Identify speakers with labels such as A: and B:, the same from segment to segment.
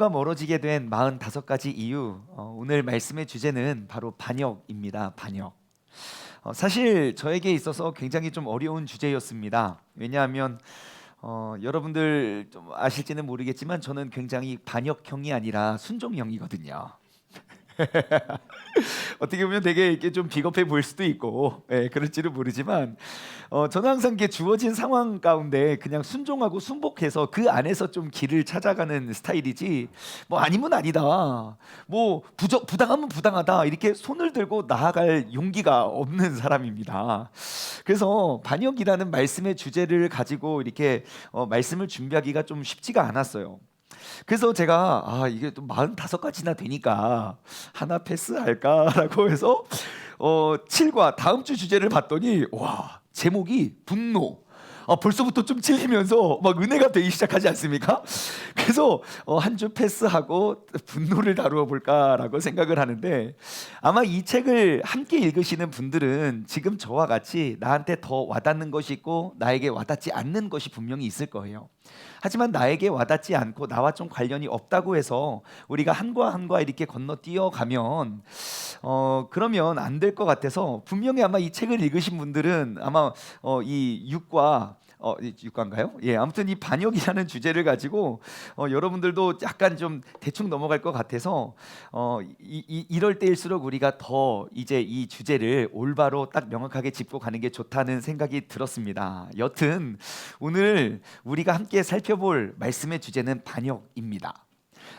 A: 하나님과 멀어지게 된 45가지 이유. 오늘 말씀의 주제는 바로 반역입니다. 반역. 사실 저에게 있어서 굉장히 좀 어려운 주제였습니다. 왜냐하면 여러분들 좀 아실지는 모르겠지만 저는 굉장히 반역형이 아니라 순종형이거든요. 어떻게 보면 되게 이렇게 좀 비겁해 보일 수도 있고, 그럴지도 모르지만, 저는 항상 이게 주어진 상황 가운데 그냥 순종하고 순복해서 그 안에서 좀 길을 찾아가는 스타일이지, 뭐 아니면 아니다, 뭐 부당하면 부당하다 이렇게 손을 들고 나아갈 용기가 없는 사람입니다. 그래서 반역이라는 말씀의 주제를 가지고 이렇게 말씀을 준비하기가 좀 쉽지가 않았어요. 그래서 제가 이게 또 45가지나 되니까 하나 패스할까라고 해서 7과 다음 주 주제를 봤더니 와, 제목이 분노. 벌써부터 좀 찔리면서 막 은혜가 되기 시작하지 않습니까? 그래서 한 주 패스하고 분노를 다루어 볼까라고 생각을 하는데, 아마 이 책을 함께 읽으시는 분들은 지금 저와 같이 나한테 더 와닿는 것이 있고 나에게 와닿지 않는 것이 분명히 있을 거예요. 하지만 나에게 와닿지 않고 나와 좀 관련이 없다고 해서 우리가 한과 한과 이렇게 건너뛰어 가면 그러면 안 될 것 같아서, 분명히 아마 이 책을 읽으신 분들은 아마 이 6과 6과인가요? 예, 아무튼 이 반역이라는 주제를 가지고 여러분들도 약간 좀 대충 넘어갈 것 같아서 이럴 때일수록 우리가 더 이제 이 주제를 올바로 딱 명확하게 짚고 가는 게 좋다는 생각이 들었습니다. 여튼 오늘 우리가 함께 살펴볼 말씀의 주제는 반역입니다.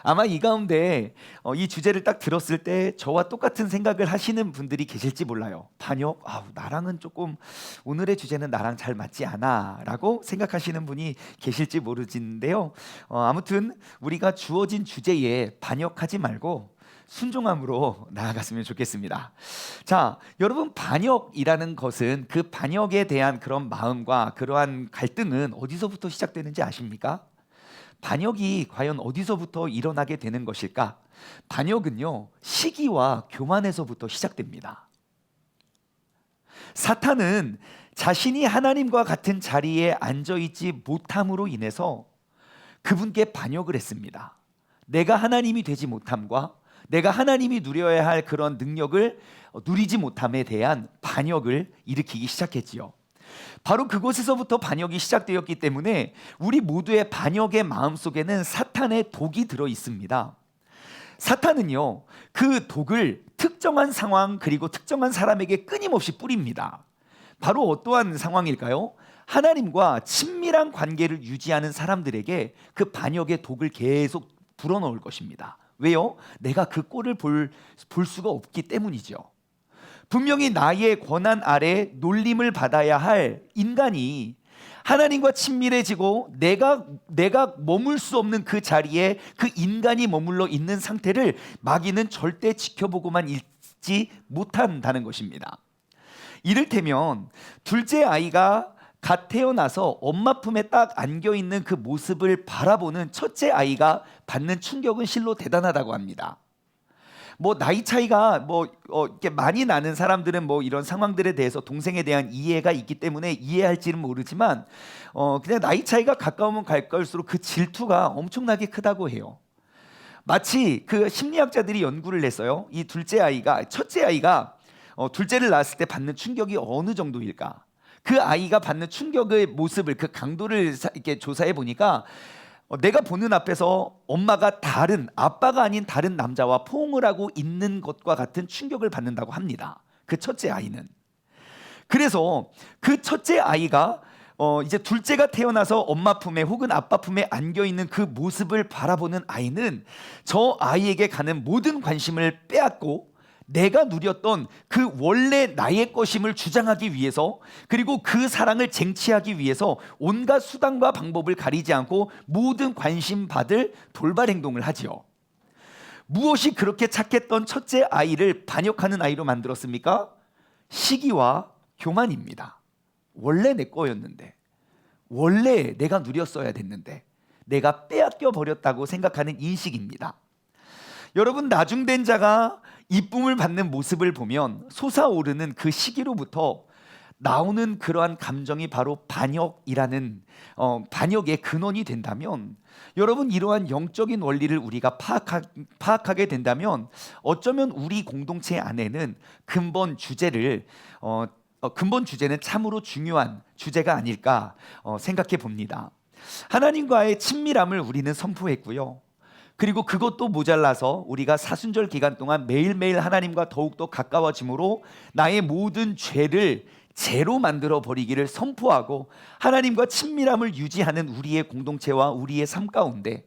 A: 아마 이 가운데 이 주제를 딱 들었을 때 저와 똑같은 생각을 하시는 분들이 계실지 몰라요. 반역? 나랑은 조금, 오늘의 주제는 나랑 잘 맞지 않아 라고 생각하시는 분이 계실지 모르겠는데요. 아무튼 우리가 주어진 주제에 반역하지 말고 순종함으로 나아갔으면 좋겠습니다. 자, 여러분, 반역이라는 것은, 그 반역에 대한 그런 마음과 그러한 갈등은 어디서부터 시작되는지 아십니까? 반역이 과연 어디서부터 일어나게 되는 것일까? 반역은요, 시기와 교만에서부터 시작됩니다. 사탄은 자신이 하나님과 같은 자리에 앉아있지 못함으로 인해서 그분께 반역을 했습니다. 내가 하나님이 되지 못함과 내가 하나님이 누려야 할 그런 능력을 누리지 못함에 대한 반역을 일으키기 시작했지요. 바로 그곳에서부터 반역이 시작되었기 때문에 우리 모두의 반역의 마음속에는 사탄의 독이 들어 있습니다. 사탄은요, 그 독을 특정한 상황 그리고 특정한 사람에게 끊임없이 뿌립니다. 바로 어떠한 상황일까요? 하나님과 친밀한 관계를 유지하는 사람들에게 그 반역의 독을 계속 불어넣을 것입니다. 왜요? 내가 그 꼴을 볼 수가 없기 때문이죠. 분명히 나의 권한 아래 놀림을 받아야 할 인간이 하나님과 친밀해지고 내가 머물 수 없는 그 자리에 그 인간이 머물러 있는 상태를 마귀는 절대 지켜보고만 있지 못한다는 것입니다. 이를테면 둘째 아이가 갓 태어나서 엄마 품에 딱 안겨있는 그 모습을 바라보는 첫째 아이가 받는 충격은 실로 대단하다고 합니다. 뭐 나이 차이가 이렇게 많이 나는 사람들은 이런 상황들에 대해서 동생에 대한 이해가 있기 때문에 이해할지는 모르지만 그냥 나이 차이가 가까우면 갈수록 그 질투가 엄청나게 크다고 해요. 마치 그 심리학자들이 연구를 했어요. 이 첫째 아이가 둘째를 낳았을 때 받는 충격이 어느 정도일까? 그 아이가 받는 충격의 모습을, 그 강도를 이렇게 조사해 보니까 내가 보는 앞에서 엄마가 아빠가 아닌 다른 남자와 포옹을 하고 있는 것과 같은 충격을 받는다고 합니다. 그 첫째 아이는. 그래서 그 첫째 아이가 이제 둘째가 태어나서 엄마 품에 혹은 아빠 품에 안겨있는 그 모습을 바라보는 아이는 저 아이에게 가는 모든 관심을 빼앗고 내가 누렸던 그 원래 나의 것임을 주장하기 위해서, 그리고 그 사랑을 쟁취하기 위해서 온갖 수단과 방법을 가리지 않고 모든 관심 받을 돌발 행동을 하지요. 무엇이 그렇게 착했던 첫째 아이를 반역하는 아이로 만들었습니까? 시기와 교만입니다. 원래 내 거였는데, 원래 내가 누렸어야 됐는데 내가 빼앗겨 버렸다고 생각하는 인식입니다. 여러분, 나중된 자가 이쁨을 받는 모습을 보면 솟아오르는 그 시기로부터 나오는 그러한 감정이 바로 반역이라는 반역의 근원이 된다면, 여러분, 이러한 영적인 원리를 우리가 파악하게 된다면 어쩌면 우리 공동체 안에는 근본 주제는 참으로 중요한 주제가 아닐까 생각해 봅니다. 하나님과의 친밀함을 우리는 선포했고요. 그리고 그것도 모자라서 우리가 사순절 기간 동안 매일매일 하나님과 더욱더 가까워짐으로 나의 모든 죄를 죄로 만들어 버리기를 선포하고 하나님과 친밀함을 유지하는 우리의 공동체와 우리의 삶 가운데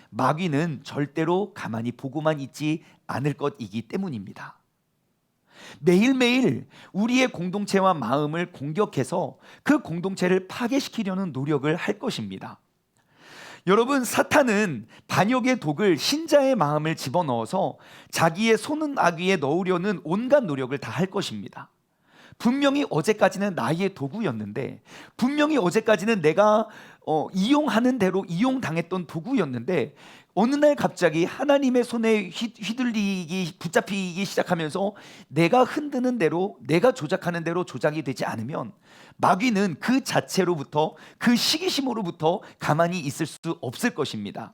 A: 마귀는 절대로 가만히 보고만 있지 않을 것이기 때문입니다. 매일매일 우리의 공동체와 마음을 공격해서 그 공동체를 파괴시키려는 노력을 할 것입니다. 여러분, 사탄은 반역의 독을 신자의 마음을 집어넣어서 자기의 손은 아귀에 넣으려는 온갖 노력을 다 할 것입니다. 분명히 어제까지는 나의 도구였는데, 분명히 어제까지는 내가 이용하는 대로 이용당했던 도구였는데, 어느 날 갑자기 하나님의 손에 붙잡히기 시작하면서 내가 흔드는 대로, 내가 조작하는 대로 조작이 되지 않으면 마귀는 그 자체로부터, 그 시기심으로부터 가만히 있을 수 없을 것입니다.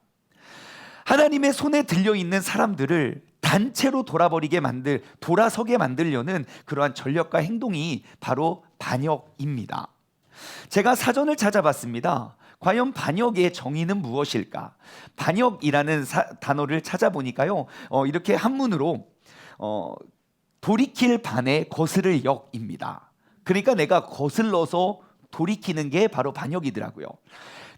A: 하나님의 손에 들려있는 사람들을 단체로 돌아서게 만들려는 그러한 전략과 행동이 바로 반역입니다. 제가 사전을 찾아봤습니다. 과연 반역의 정의는 무엇일까? 반역이라는 단어를 찾아보니까요, 이렇게 한문으로 돌이킬 반에 거스를 역입니다. 그러니까 내가 거슬러서 돌이키는 게 바로 반역이더라고요.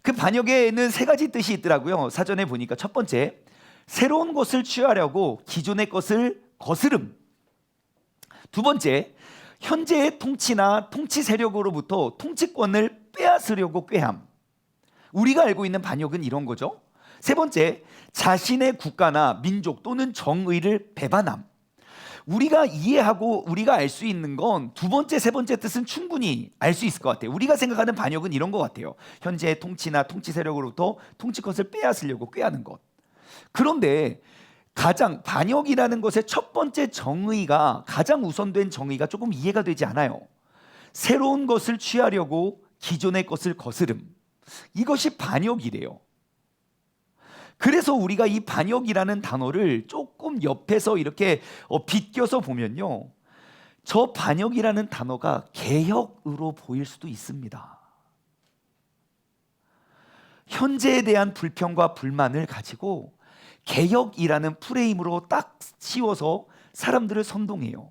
A: 그 반역에는 세 가지 뜻이 있더라고요. 사전에 보니까 첫 번째, 새로운 것을 취하려고 기존의 것을 거스름. 두 번째, 현재의 통치나 통치 세력으로부터 통치권을 빼앗으려고 꾀함. 우리가 알고 있는 반역은 이런 거죠. 세 번째, 자신의 국가나 민족 또는 정의를 배반함. 우리가 이해하고 우리가 알 수 있는 건 두 번째, 세 번째 뜻은 충분히 알 수 있을 것 같아요. 우리가 생각하는 반역은 이런 것 같아요. 현재의 통치나 통치 세력으로부터 통치권을 빼앗으려고 꾀하는 것. 그런데 가장 반역이라는 것의 첫 번째 정의가, 가장 우선된 정의가 조금 이해가 되지 않아요. 새로운 것을 취하려고 기존의 것을 거스름. 이것이 반역이래요. 그래서 우리가 이 반역이라는 단어를 조금 옆에서 이렇게 비껴서 보면요, 저 반역이라는 단어가 개혁으로 보일 수도 있습니다. 현재에 대한 불평과 불만을 가지고 개혁이라는 프레임으로 딱 씌워서 사람들을 선동해요.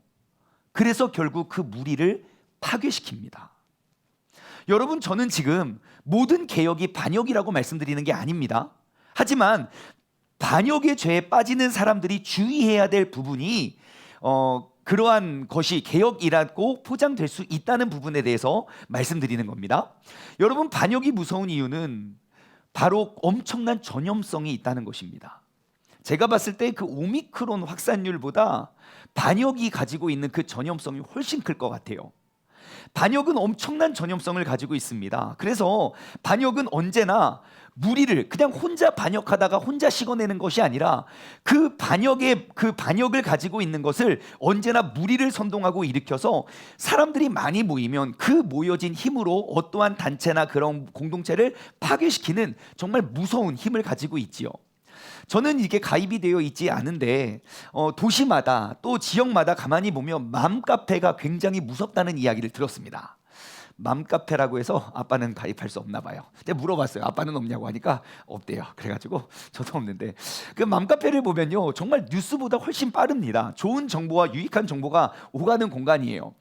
A: 그래서 결국 그 무리를 파괴시킵니다. 여러분, 저는 지금 모든 개혁이 반역이라고 말씀드리는 게 아닙니다. 하지만 반역의 죄에 빠지는 사람들이 주의해야 될 부분이 그러한 것이 개혁이라고 포장될 수 있다는 부분에 대해서 말씀드리는 겁니다. 여러분, 반역이 무서운 이유는 바로 엄청난 전염성이 있다는 것입니다. 제가 봤을 때 그 오미크론 확산율보다 반역이 가지고 있는 그 전염성이 훨씬 클 것 같아요. 반역은 엄청난 전염성을 가지고 있습니다. 그래서 반역은 언제나 무리를 그냥 혼자 반역하다가 혼자 식어내는 것이 아니라 그 반역을 가지고 있는 것을 언제나 무리를 선동하고 일으켜서 사람들이 많이 모이면 그 모여진 힘으로 어떠한 단체나 그런 공동체를 파괴시키는 정말 무서운 힘을 가지고 있지요. 저는 이게 가입이 되어 있지 않은데 도시마다 또 지역마다 가만히 보면 맘카페가 굉장히 무섭다는 이야기를 들었습니다. 맘카페라고 해서 아빠는 가입할 수 없나 봐요. 제가 물어봤어요. 아빠는 없냐고 하니까 없대요. 그래가지고 저도 없는데, 그 맘카페를 보면요, 정말 뉴스보다 훨씬 빠릅니다. 좋은 정보와 유익한 정보가 오가는 공간이에요.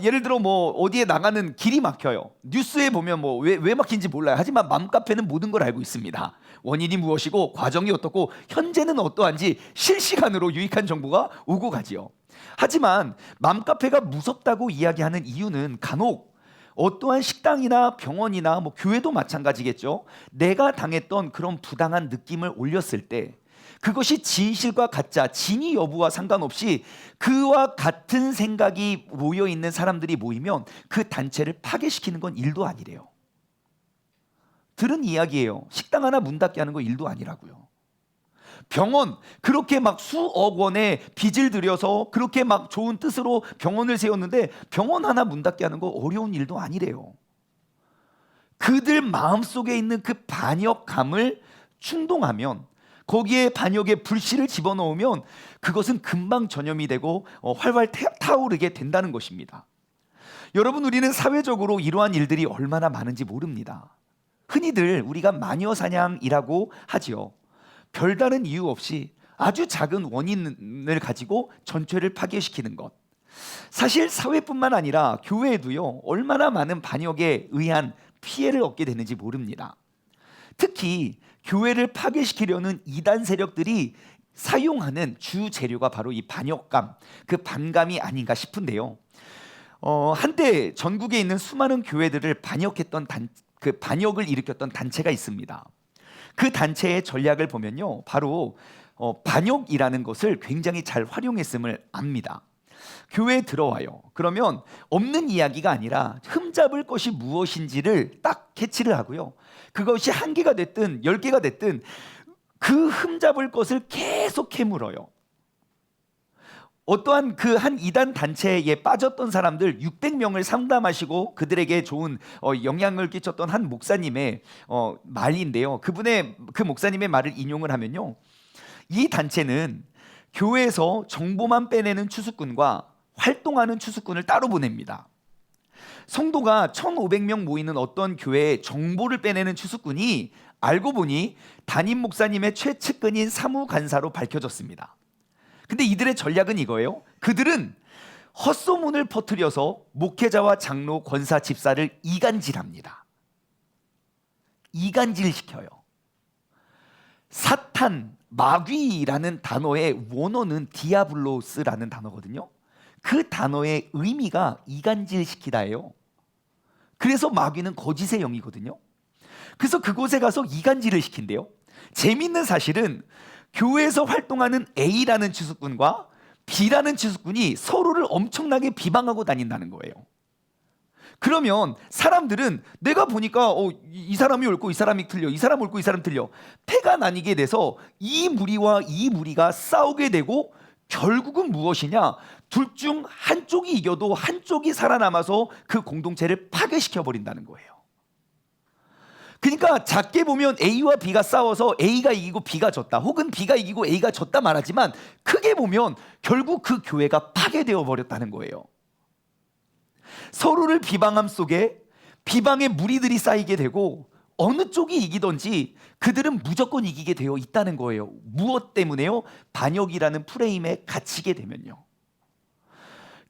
A: 예를 들어 뭐 어디에 나가는 길이 막혀요. 뉴스에 보면 뭐 왜 막힌지 몰라요. 하지만 맘카페는 모든 걸 알고 있습니다. 원인이 무엇이고 과정이 어떻고 현재는 어떠한지 실시간으로 유익한 정보가 오고 가지요. 하지만 맘카페가 무섭다고 이야기하는 이유는 간혹 어떠한 식당이나 병원이나 뭐 교회도 마찬가지겠죠. 내가 당했던 그런 부당한 느낌을 올렸을 때 그것이 진실과 가짜, 진위 여부와 상관없이 그와 같은 생각이 모여있는 사람들이 모이면 그 단체를 파괴시키는 건 일도 아니래요. 들은 이야기예요. 식당 하나 문 닫게 하는 거 일도 아니라고요. 병원, 그렇게 막 수억 원의 빚을 들여서 그렇게 막 좋은 뜻으로 병원을 세웠는데 병원 하나 문 닫게 하는 거 어려운 일도 아니래요. 그들 마음속에 있는 그 반역감을 충동하면, 거기에 반역의 불씨를 집어넣으면 그것은 금방 전염이 되고 활활 타오르게 된다는 것입니다. 여러분, 우리는 사회적으로 이러한 일들이 얼마나 많은지 모릅니다. 흔히들 우리가 마녀 사냥이라고 하지요. 별다른 이유 없이 아주 작은 원인을 가지고 전체를 파괴시키는 것. 사실 사회뿐만 아니라 교회에도요, 얼마나 많은 반역에 의한 피해를 얻게 되는지 모릅니다. 특히 교회를 파괴시키려는 이단 세력들이 사용하는 주 재료가 바로 이 반역감, 그 반감이 아닌가 싶은데요. 한때 전국에 있는 수많은 교회들을 반역을 일으켰던 단체가 있습니다. 그 단체의 전략을 보면요, 바로 반역이라는 것을 굉장히 잘 활용했음을 압니다. 교회에 들어와요. 그러면 없는 이야기가 아니라 흠잡을 것이 무엇인지를 딱 캐치를 하고요, 그것이 1개가 됐든 10개가 됐든 그 흠잡을 것을 계속 캐물어요. 어떠한 그 한 이단 단체에 빠졌던 사람들 600명을 상담하시고 그들에게 좋은 영향을 끼쳤던 한 목사님의 말인데요. 그 목사님의 말을 인용을 하면요, 이 단체는 교회에서 정보만 빼내는 추수꾼과 활동하는 추수꾼을 따로 보냅니다. 성도가 1,500명 모이는 어떤 교회에 정보를 빼내는 추수꾼이 알고 보니 담임 목사님의 최측근인 사무간사로 밝혀졌습니다. 근데 이들의 전략은 이거예요. 그들은 헛소문을 퍼뜨려서 목회자와 장로, 권사, 집사를 이간질합니다. 이간질시켜요. 사탄, 마귀라는 단어의 원어는 디아블로스라는 단어거든요. 그 단어의 의미가 이간질시키다예요. 그래서 마귀는 거짓의 영이거든요. 그래서 그곳에 가서 이간질을 시킨대요. 재미있는 사실은 교회에서 활동하는 A라는 추수꾼과 B라는 추수꾼이 서로를 엄청나게 비방하고 다닌다는 거예요. 그러면 사람들은 내가 보니까 이 사람이 옳고 이 사람이 틀려, 이 사람 옳고 이 사람 틀려, 패가 나뉘게 돼서 이 무리와 이 무리가 싸우게 되고, 결국은 무엇이냐, 둘 중 한쪽이 이겨도 한쪽이 살아남아서 그 공동체를 파괴시켜 버린다는 거예요. 그러니까 작게 보면 A와 B가 싸워서 A가 이기고 B가 졌다, 혹은 B가 이기고 A가 졌다 말하지만, 크게 보면 결국 그 교회가 파괴되어 버렸다는 거예요. 서로를 비방함 속에 비방의 무리들이 쌓이게 되고, 어느 쪽이 이기든지 그들은 무조건 이기게 되어 있다는 거예요. 무엇 때문에요? 반역이라는 프레임에 갇히게 되면요.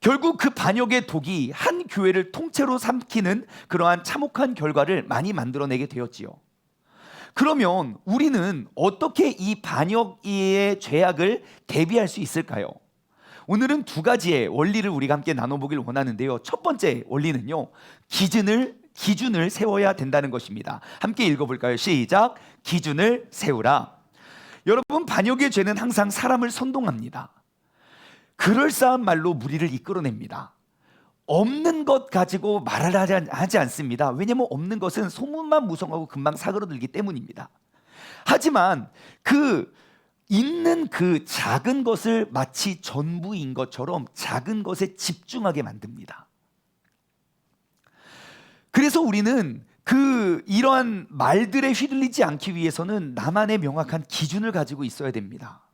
A: 결국 그 반역의 독이 한 교회를 통째로 삼키는 그러한 참혹한 결과를 많이 만들어내게 되었지요. 그러면 우리는 어떻게 이 반역의 죄악을 대비할 수 있을까요? 오늘은 2가지의 원리를 우리가 함께 나눠보길 원하는데요. 첫 번째 원리는요, 기준을 세워야 된다는 것입니다. 함께 읽어볼까요? 시작. 기준을 세우라. 여러분, 반역의 죄는 항상 사람을 선동합니다. 그럴싸한 말로 무리를 이끌어냅니다. 없는 것 가지고 말을 하지 않습니다. 왜냐하면 없는 것은 소문만 무성하고 금방 사그러들기 때문입니다. 하지만 있는 그 작은 것을 마치 전부인 것처럼 작은 것에 집중하게 만듭니다. 그래서 우리는 이러한 말들에 휘둘리지 않기 위해서는 나만의 명확한 기준을 가지고 있어야 됩니다.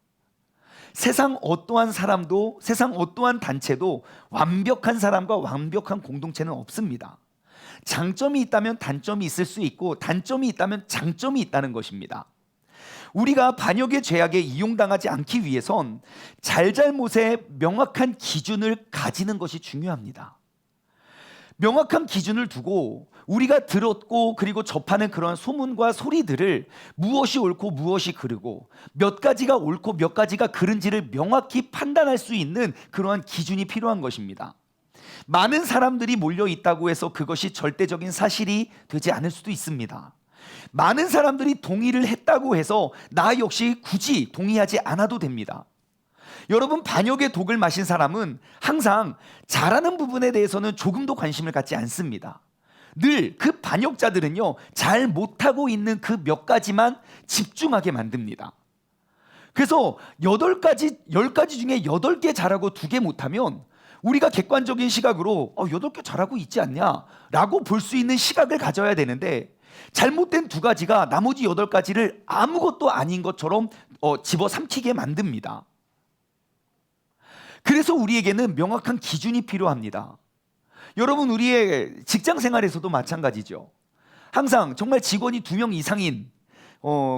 A: 세상 어떠한 사람도, 세상 어떠한 단체도 완벽한 사람과 완벽한 공동체는 없습니다. 장점이 있다면 단점이 있을 수 있고, 단점이 있다면 장점이 있다는 것입니다. 우리가 반역의 죄악에 이용당하지 않기 위해선 잘잘못의 명확한 기준을 가지는 것이 중요합니다. 명확한 기준을 두고 우리가 들었고 그리고 접하는 그런 소문과 소리들을 무엇이 옳고 무엇이 그르고 몇 가지가 옳고 몇 가지가 그른지를 명확히 판단할 수 있는 그러한 기준이 필요한 것입니다. 많은 사람들이 몰려 있다고 해서 그것이 절대적인 사실이 되지 않을 수도 있습니다. 많은 사람들이 동의를 했다고 해서 나 역시 굳이 동의하지 않아도 됩니다. 여러분, 반역의 독을 마신 사람은 항상 잘하는 부분에 대해서는 조금도 관심을 갖지 않습니다. 늘 그 반역자들은요, 잘 못하고 있는 그 몇 가지만 집중하게 만듭니다. 그래서 8가지, 10가지 중에 8개 잘하고 2개 못하면 우리가 객관적인 시각으로 8개 잘하고 있지 않냐라고 볼 수 있는 시각을 가져야 되는데, 잘못된 2가지가 나머지 8가지를 아무것도 아닌 것처럼 집어삼키게 만듭니다. 그래서 우리에게는 명확한 기준이 필요합니다. 여러분, 우리의 직장 생활에서도 마찬가지죠. 항상 정말 직원이 2명 이상인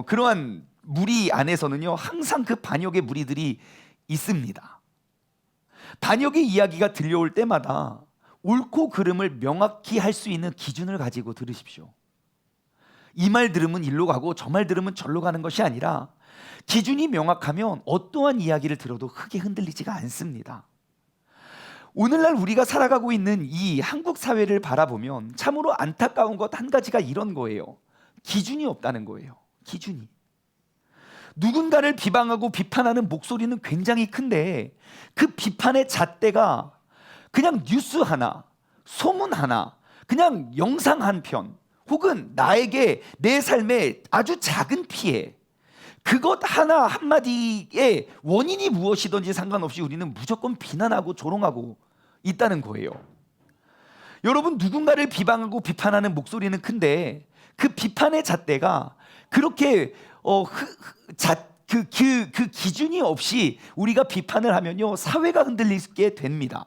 A: 그러한 무리 안에서는요, 항상 그 반역의 무리들이 있습니다. 반역의 이야기가 들려올 때마다 옳고 그름을 명확히 할 수 있는 기준을 가지고 들으십시오. 이 말 들으면 일로 가고 저 말 들으면 절로 가는 것이 아니라, 기준이 명확하면 어떠한 이야기를 들어도 크게 흔들리지가 않습니다. 오늘날 우리가 살아가고 있는 이 한국 사회를 바라보면 참으로 안타까운 것 한 가지가 이런 거예요. 기준이 없다는 거예요. 기준이. 누군가를 비방하고 비판하는 목소리는 굉장히 큰데, 그 비판의 잣대가 그냥 뉴스 하나, 소문 하나, 그냥 영상 한 편, 혹은 나에게 내 삶에 아주 작은 피해, 그것 하나 한마디의 원인이 무엇이든지 상관없이 우리는 무조건 비난하고 조롱하고 있다는 거예요. 여러분, 누군가를 비방하고 비판하는 목소리는 큰데 그 비판의 잣대가 그렇게 그 기준이 없이 우리가 비판을 하면요, 사회가 흔들리게 됩니다.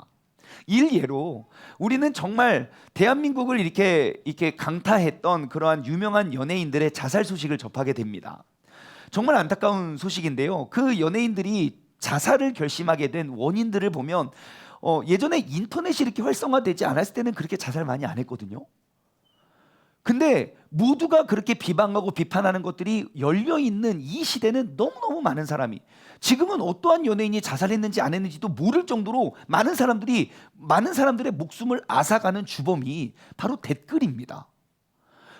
A: 일예로 우리는 정말 대한민국을 이렇게 강타했던 그러한 유명한 연예인들의 자살 소식을 접하게 됩니다. 정말 안타까운 소식인데요, 그 연예인들이 자살을 결심하게 된 원인들을 보면 예전에 인터넷이 이렇게 활성화되지 않았을 때는 그렇게 자살 많이 안 했거든요. 근데 모두가 그렇게 비방하고 비판하는 것들이 열려있는 이 시대는 너무너무 많은 사람이, 지금은 어떠한 연예인이 자살했는지 안 했는지도 모를 정도로 많은 사람들의 목숨을 앗아가는 주범이 바로 댓글입니다.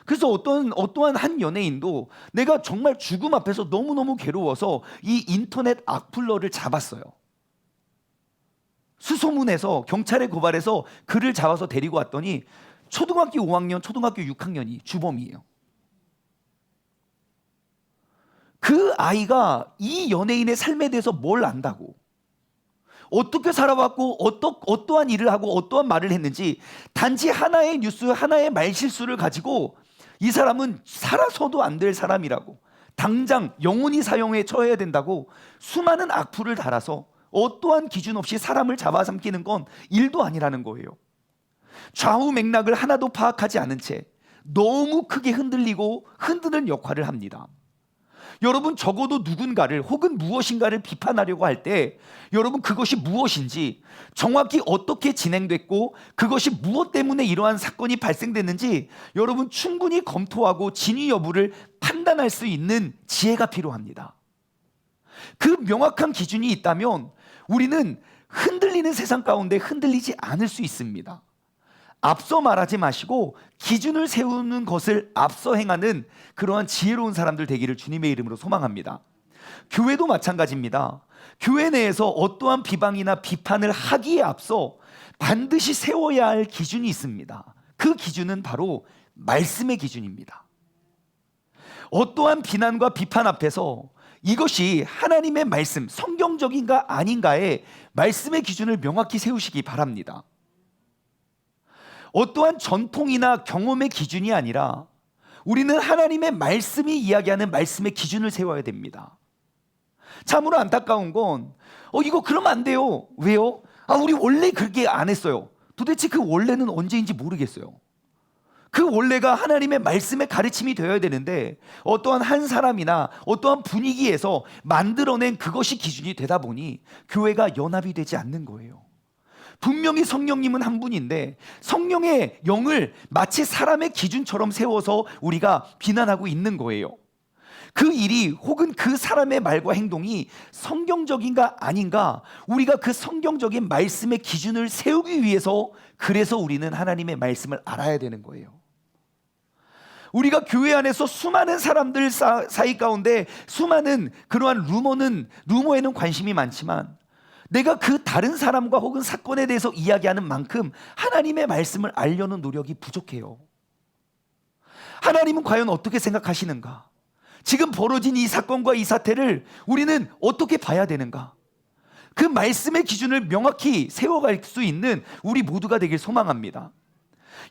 A: 그래서 어떠한 한 연예인도 내가 정말 죽음 앞에서 너무너무 괴로워서 이 인터넷 악플러를 잡았어요. 수소문해서 경찰에 고발해서 그를 잡아서 데리고 왔더니 초등학교 5학년, 초등학교 6학년이 주범이에요. 그 아이가 이 연예인의 삶에 대해서 뭘 안다고, 어떻게 살아왔고 어떠한 일을 하고 어떠한 말을 했는지 단지 하나의 뉴스, 하나의 말실수를 가지고 이 사람은 살아서도 안 될 사람이라고, 당장 영원히 사형에 처해야 된다고 수많은 악플을 달아서 어떠한 기준 없이 사람을 잡아삼키는 건 일도 아니라는 거예요. 좌우 맥락을 하나도 파악하지 않은 채 너무 크게 흔드는 역할을 합니다. 여러분, 적어도 누군가를 혹은 무엇인가를 비판하려고 할 때 여러분, 그것이 무엇인지, 정확히 어떻게 진행됐고 그것이 무엇 때문에 이러한 사건이 발생됐는지 여러분 충분히 검토하고 진위 여부를 판단할 수 있는 지혜가 필요합니다. 그 명확한 기준이 있다면 우리는 흔들리는 세상 가운데 흔들리지 않을 수 있습니다. 앞서 말하지 마시고 기준을 세우는 것을 앞서 행하는 그러한 지혜로운 사람들 되기를 주님의 이름으로 소망합니다. 교회도 마찬가지입니다. 교회 내에서 어떠한 비방이나 비판을 하기에 앞서 반드시 세워야 할 기준이 있습니다. 그 기준은 바로 말씀의 기준입니다. 어떠한 비난과 비판 앞에서 이것이 하나님의 말씀, 성경적인가 아닌가의 말씀의 기준을 명확히 세우시기 바랍니다. 어떠한 전통이나 경험의 기준이 아니라 우리는 하나님의 말씀이 이야기하는 말씀의 기준을 세워야 됩니다. 참으로 안타까운 건 이거 그러면 안 돼요. 왜요? 우리 원래 그렇게 안 했어요. 도대체 그 원래는 언제인지 모르겠어요. 그 원래가 하나님의 말씀의 가르침이 되어야 되는데 어떠한 한 사람이나 어떠한 분위기에서 만들어낸 그것이 기준이 되다 보니 교회가 연합이 되지 않는 거예요. 분명히 성령님은 한 분인데 성령의 영을 마치 사람의 기준처럼 세워서 우리가 비난하고 있는 거예요. 그 일이 혹은 그 사람의 말과 행동이 성경적인가 아닌가, 우리가 그 성경적인 말씀의 기준을 세우기 위해서, 그래서 우리는 하나님의 말씀을 알아야 되는 거예요. 우리가 교회 안에서 수많은 사람들 사이 가운데 수많은 그러한 루머에는 관심이 많지만 내가 그 다른 사람과 혹은 사건에 대해서 이야기하는 만큼 하나님의 말씀을 알려는 노력이 부족해요. 하나님은 과연 어떻게 생각하시는가? 지금 벌어진 이 사건과 이 사태를 우리는 어떻게 봐야 되는가? 그 말씀의 기준을 명확히 세워갈 수 있는 우리 모두가 되길 소망합니다.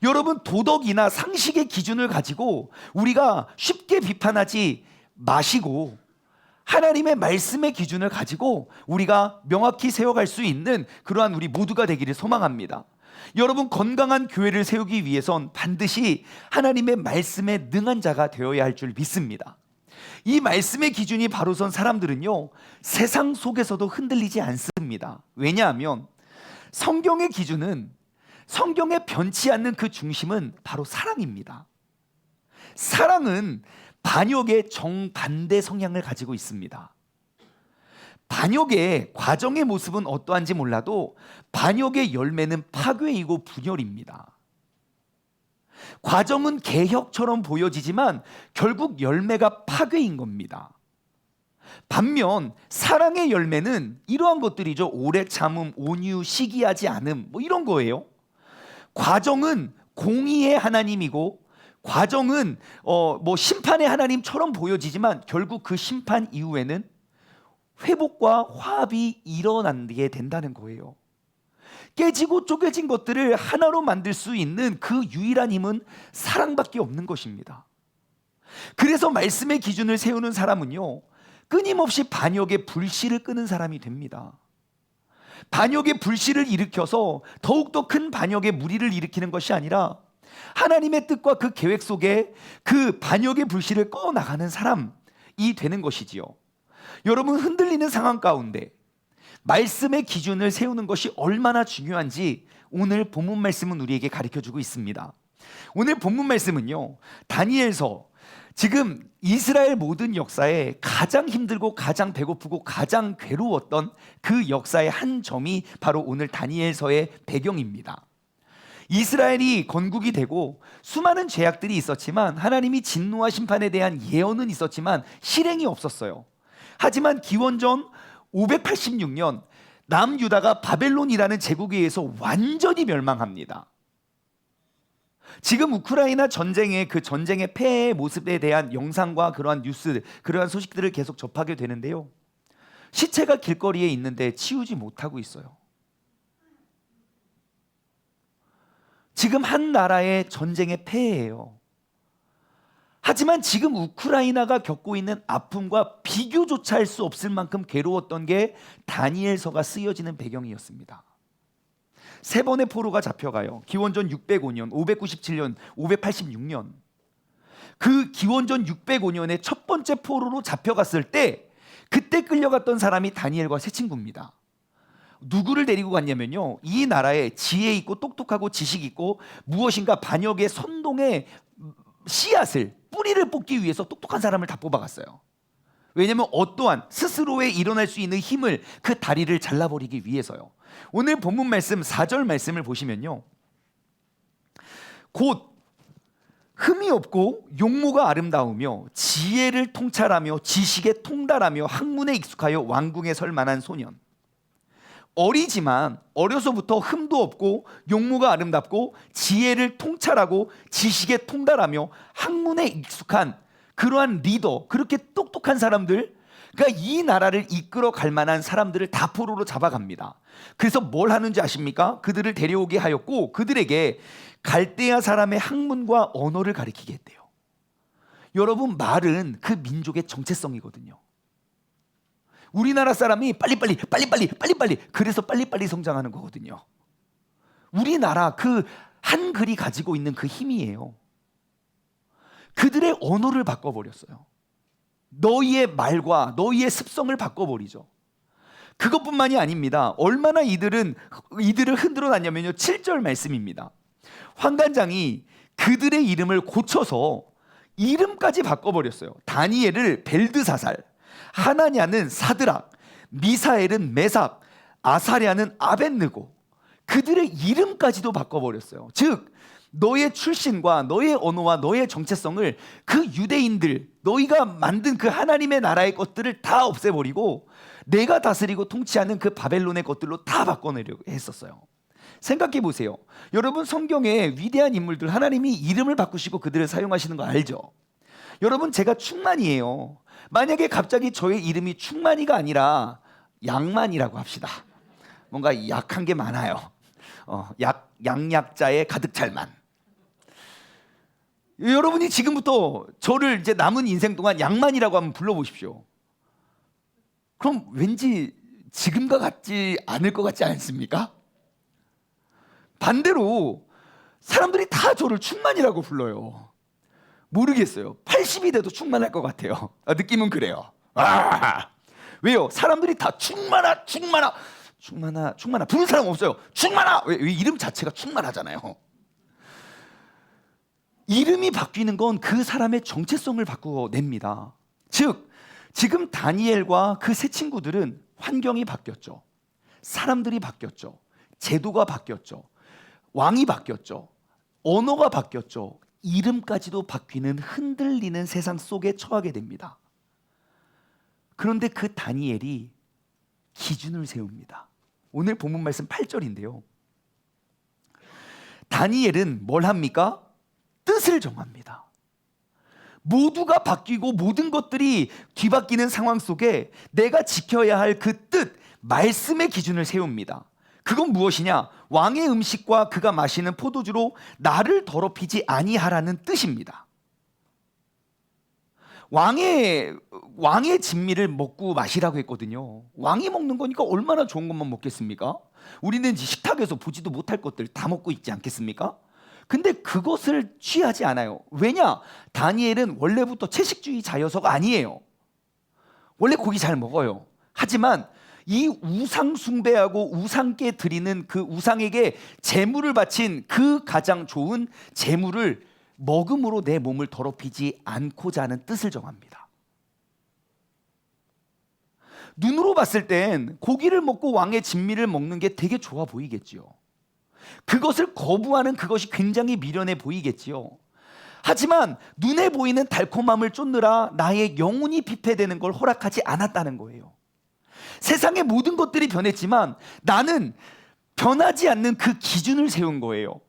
A: 여러분, 도덕이나 상식의 기준을 가지고 우리가 쉽게 비판하지 마시고 하나님의 말씀의 기준을 가지고 우리가 명확히 세워갈 수 있는 그러한 우리 모두가 되기를 소망합니다. 여러분, 건강한 교회를 세우기 위해선 반드시 하나님의 말씀에 능한 자가 되어야 할 줄 믿습니다. 이 말씀의 기준이 바로 선 사람들은요, 세상 속에서도 흔들리지 않습니다. 왜냐하면 성경의 기준은, 성경에 변치 않는 그 중심은 바로 사랑입니다. 사랑은 반역의 정반대 성향을 가지고 있습니다. 반역의 과정의 모습은 어떠한지 몰라도 반역의 열매는 파괴이고 분열입니다. 과정은 개혁처럼 보여지지만 결국 열매가 파괴인 겁니다. 반면 사랑의 열매는 이러한 것들이죠. 오래 참음, 온유, 시기하지 않음, 뭐 이런 거예요. 과정은 공의의 하나님이고 과정은 심판의 하나님처럼 보여지지만 결국 그 심판 이후에는 회복과 화합이 일어나게 된다는 거예요. 깨지고 쪼개진 것들을 하나로 만들 수 있는 그 유일한 힘은 사랑밖에 없는 것입니다. 그래서 말씀의 기준을 세우는 사람은요, 끊임없이 반역의 불씨를 끄는 사람이 됩니다. 반역의 불씨를 일으켜서 더욱더 큰 반역의 무리를 일으키는 것이 아니라 하나님의 뜻과 그 계획 속에 그 반역의 불씨를 꺼나가는 사람이 되는 것이지요. 여러분, 흔들리는 상황 가운데 말씀의 기준을 세우는 것이 얼마나 중요한지 오늘 본문 말씀은 우리에게 가르쳐주고 있습니다. 오늘 본문 말씀은요, 다니엘서, 지금 이스라엘 모든 역사에 가장 힘들고 가장 배고프고 가장 괴로웠던 그 역사의 한 점이 바로 오늘 다니엘서의 배경입니다. 이스라엘이 건국이 되고 수많은 죄악들이 있었지만 하나님이 진노와 심판에 대한 예언은 있었지만 실행이 없었어요. 하지만 기원전 586년 남유다가 바벨론이라는 제국에 의해서 완전히 멸망합니다. 지금 우크라이나 전쟁의 그 전쟁의 폐해의 모습에 대한 영상과 그러한 뉴스, 그러한 소식들을 계속 접하게 되는데요, 시체가 길거리에 있는데 치우지 못하고 있어요. 지금 한 나라의 전쟁의 폐해예요. 하지만 지금 우크라이나가 겪고 있는 아픔과 비교조차 할 수 없을 만큼 괴로웠던 게 다니엘서가 쓰여지는 배경이었습니다. 세 번의 포로가 잡혀가요. 기원전 605년, 597년, 586년. 그 기원전 605년에 첫 번째 포로로 잡혀갔을 때 그때 끌려갔던 사람이 다니엘과 세 친구입니다. 누구를 데리고 갔냐면요, 이 나라에 지혜 있고 똑똑하고 지식 있고 무엇인가 반역의 선동의 씨앗을, 뿌리를 뽑기 위해서 똑똑한 사람을 다 뽑아갔어요. 왜냐하면 어떠한 스스로에 일어날 수 있는 힘을, 그 다리를 잘라버리기 위해서요. 오늘 본문 말씀 4절 말씀을 보시면요, 곧 흠이 없고 용모가 아름다우며 지혜를 통찰하며 지식에 통달하며 학문에 익숙하여 왕궁에 설 만한 소년, 어리지만 어려서부터 흠도 없고 용모가 아름답고 지혜를 통찰하고 지식에 통달하며 학문에 익숙한 그러한 리더, 그렇게 똑똑한 사람들, 그러니까 이 나라를 이끌어 갈 만한 사람들을 다 포로로 잡아갑니다. 그래서 뭘 하는지 아십니까? 그들을 데려오게 하였고 그들에게 갈대아 사람의 학문과 언어를 가르치게 했대요. 여러분, 말은 그 민족의 정체성이거든요. 우리나라 사람이 빨리빨리 그래서 빨리빨리 성장하는 거거든요. 우리나라 그 한글이 가지고 있는 그 힘이에요. 그들의 언어를 바꿔버렸어요. 너희의 말과 너희의 습성을 바꿔버리죠. 그것뿐만이 아닙니다. 얼마나 이들을 흔들어 놨냐면요, 7절 말씀입니다. 환관장이 그들의 이름을 고쳐서 이름까지 바꿔버렸어요. 다니엘을 벨드사살, 하나냐는 사드락, 미사엘은 메삭, 아사랴는 아벳느고, 그들의 이름까지도 바꿔버렸어요. 즉 너의 출신과 너의 언어와 너의 정체성을 그 유대인들, 너희가 만든 그 하나님의 나라의 것들을 다 없애버리고 내가 다스리고 통치하는 그 바벨론의 것들로 다 바꿔내려고 했었어요. 생각해 보세요. 여러분, 성경에 위대한 인물들, 하나님이 이름을 바꾸시고 그들을 사용하시는 거 알죠? 여러분, 제가 충만이에요. 만약에 갑자기 저의 이름이 충만이가 아니라 양만이라고 합시다. 뭔가 약한 게 많아요. 양약자의 가득 찰만. 여러분이 지금부터 저를 이제 남은 인생 동안 양만이라고 한번 불러보십시오. 그럼 왠지 지금과 같지 않을 것 같지 않습니까? 반대로 사람들이 다 저를 충만이라고 불러요. 모르겠어요. 80이 돼도 충만할 것 같아요. 느낌은 그래요. 왜요? 사람들이 다 충만아 부른 사람 없어요. 충만아. 왜 이름 자체가 충만하잖아요. 이름이 바뀌는 건 그 사람의 정체성을 바꾸어냅니다. 즉 지금 다니엘과 그 세 친구들은 환경이 바뀌었죠. 사람들이 바뀌었죠. 제도가 바뀌었죠. 왕이 바뀌었죠. 언어가 바뀌었죠. 이름까지도 바뀌는 흔들리는 세상 속에 처하게 됩니다. 그런데 그 다니엘이 기준을 세웁니다. 오늘 본문 말씀 8절인데요. 다니엘은 뭘 합니까? 뜻을 정합니다. 모두가 바뀌고 모든 것들이 뒤바뀌는 상황 속에 내가 지켜야 할 그 뜻, 말씀의 기준을 세웁니다. 그건 무엇이냐? 왕의 음식과 그가 마시는 포도주로 나를 더럽히지 아니하라는 뜻입니다. 왕의 진미를 먹고 마시라고 했거든요. 왕이 먹는 거니까 얼마나 좋은 것만 먹겠습니까? 우리는 식탁에서 보지도 못할 것들 다 먹고 있지 않겠습니까? 근데 그것을 취하지 않아요. 왜냐? 다니엘은 원래부터 채식주의자여서가 아니에요. 원래 고기 잘 먹어요. 하지만 이 우상 숭배하고 우상께 드리는 그 우상에게 제물을 바친 그 가장 좋은 제물을 먹음으로 내 몸을 더럽히지 않고자 하는 뜻을 정합니다. 눈으로 봤을 땐 고기를 먹고 왕의 진미를 먹는 게 되게 좋아 보이겠지요. 그것을 거부하는 그것이 굉장히 미련해 보이겠지요. 하지만 눈에 보이는 달콤함을 쫓느라 나의 영혼이 피폐되는 걸 허락하지 않았다는 거예요. 세상의 모든 것들이 변했지만 나는 변하지 않는 그 기준을 세운 거예요.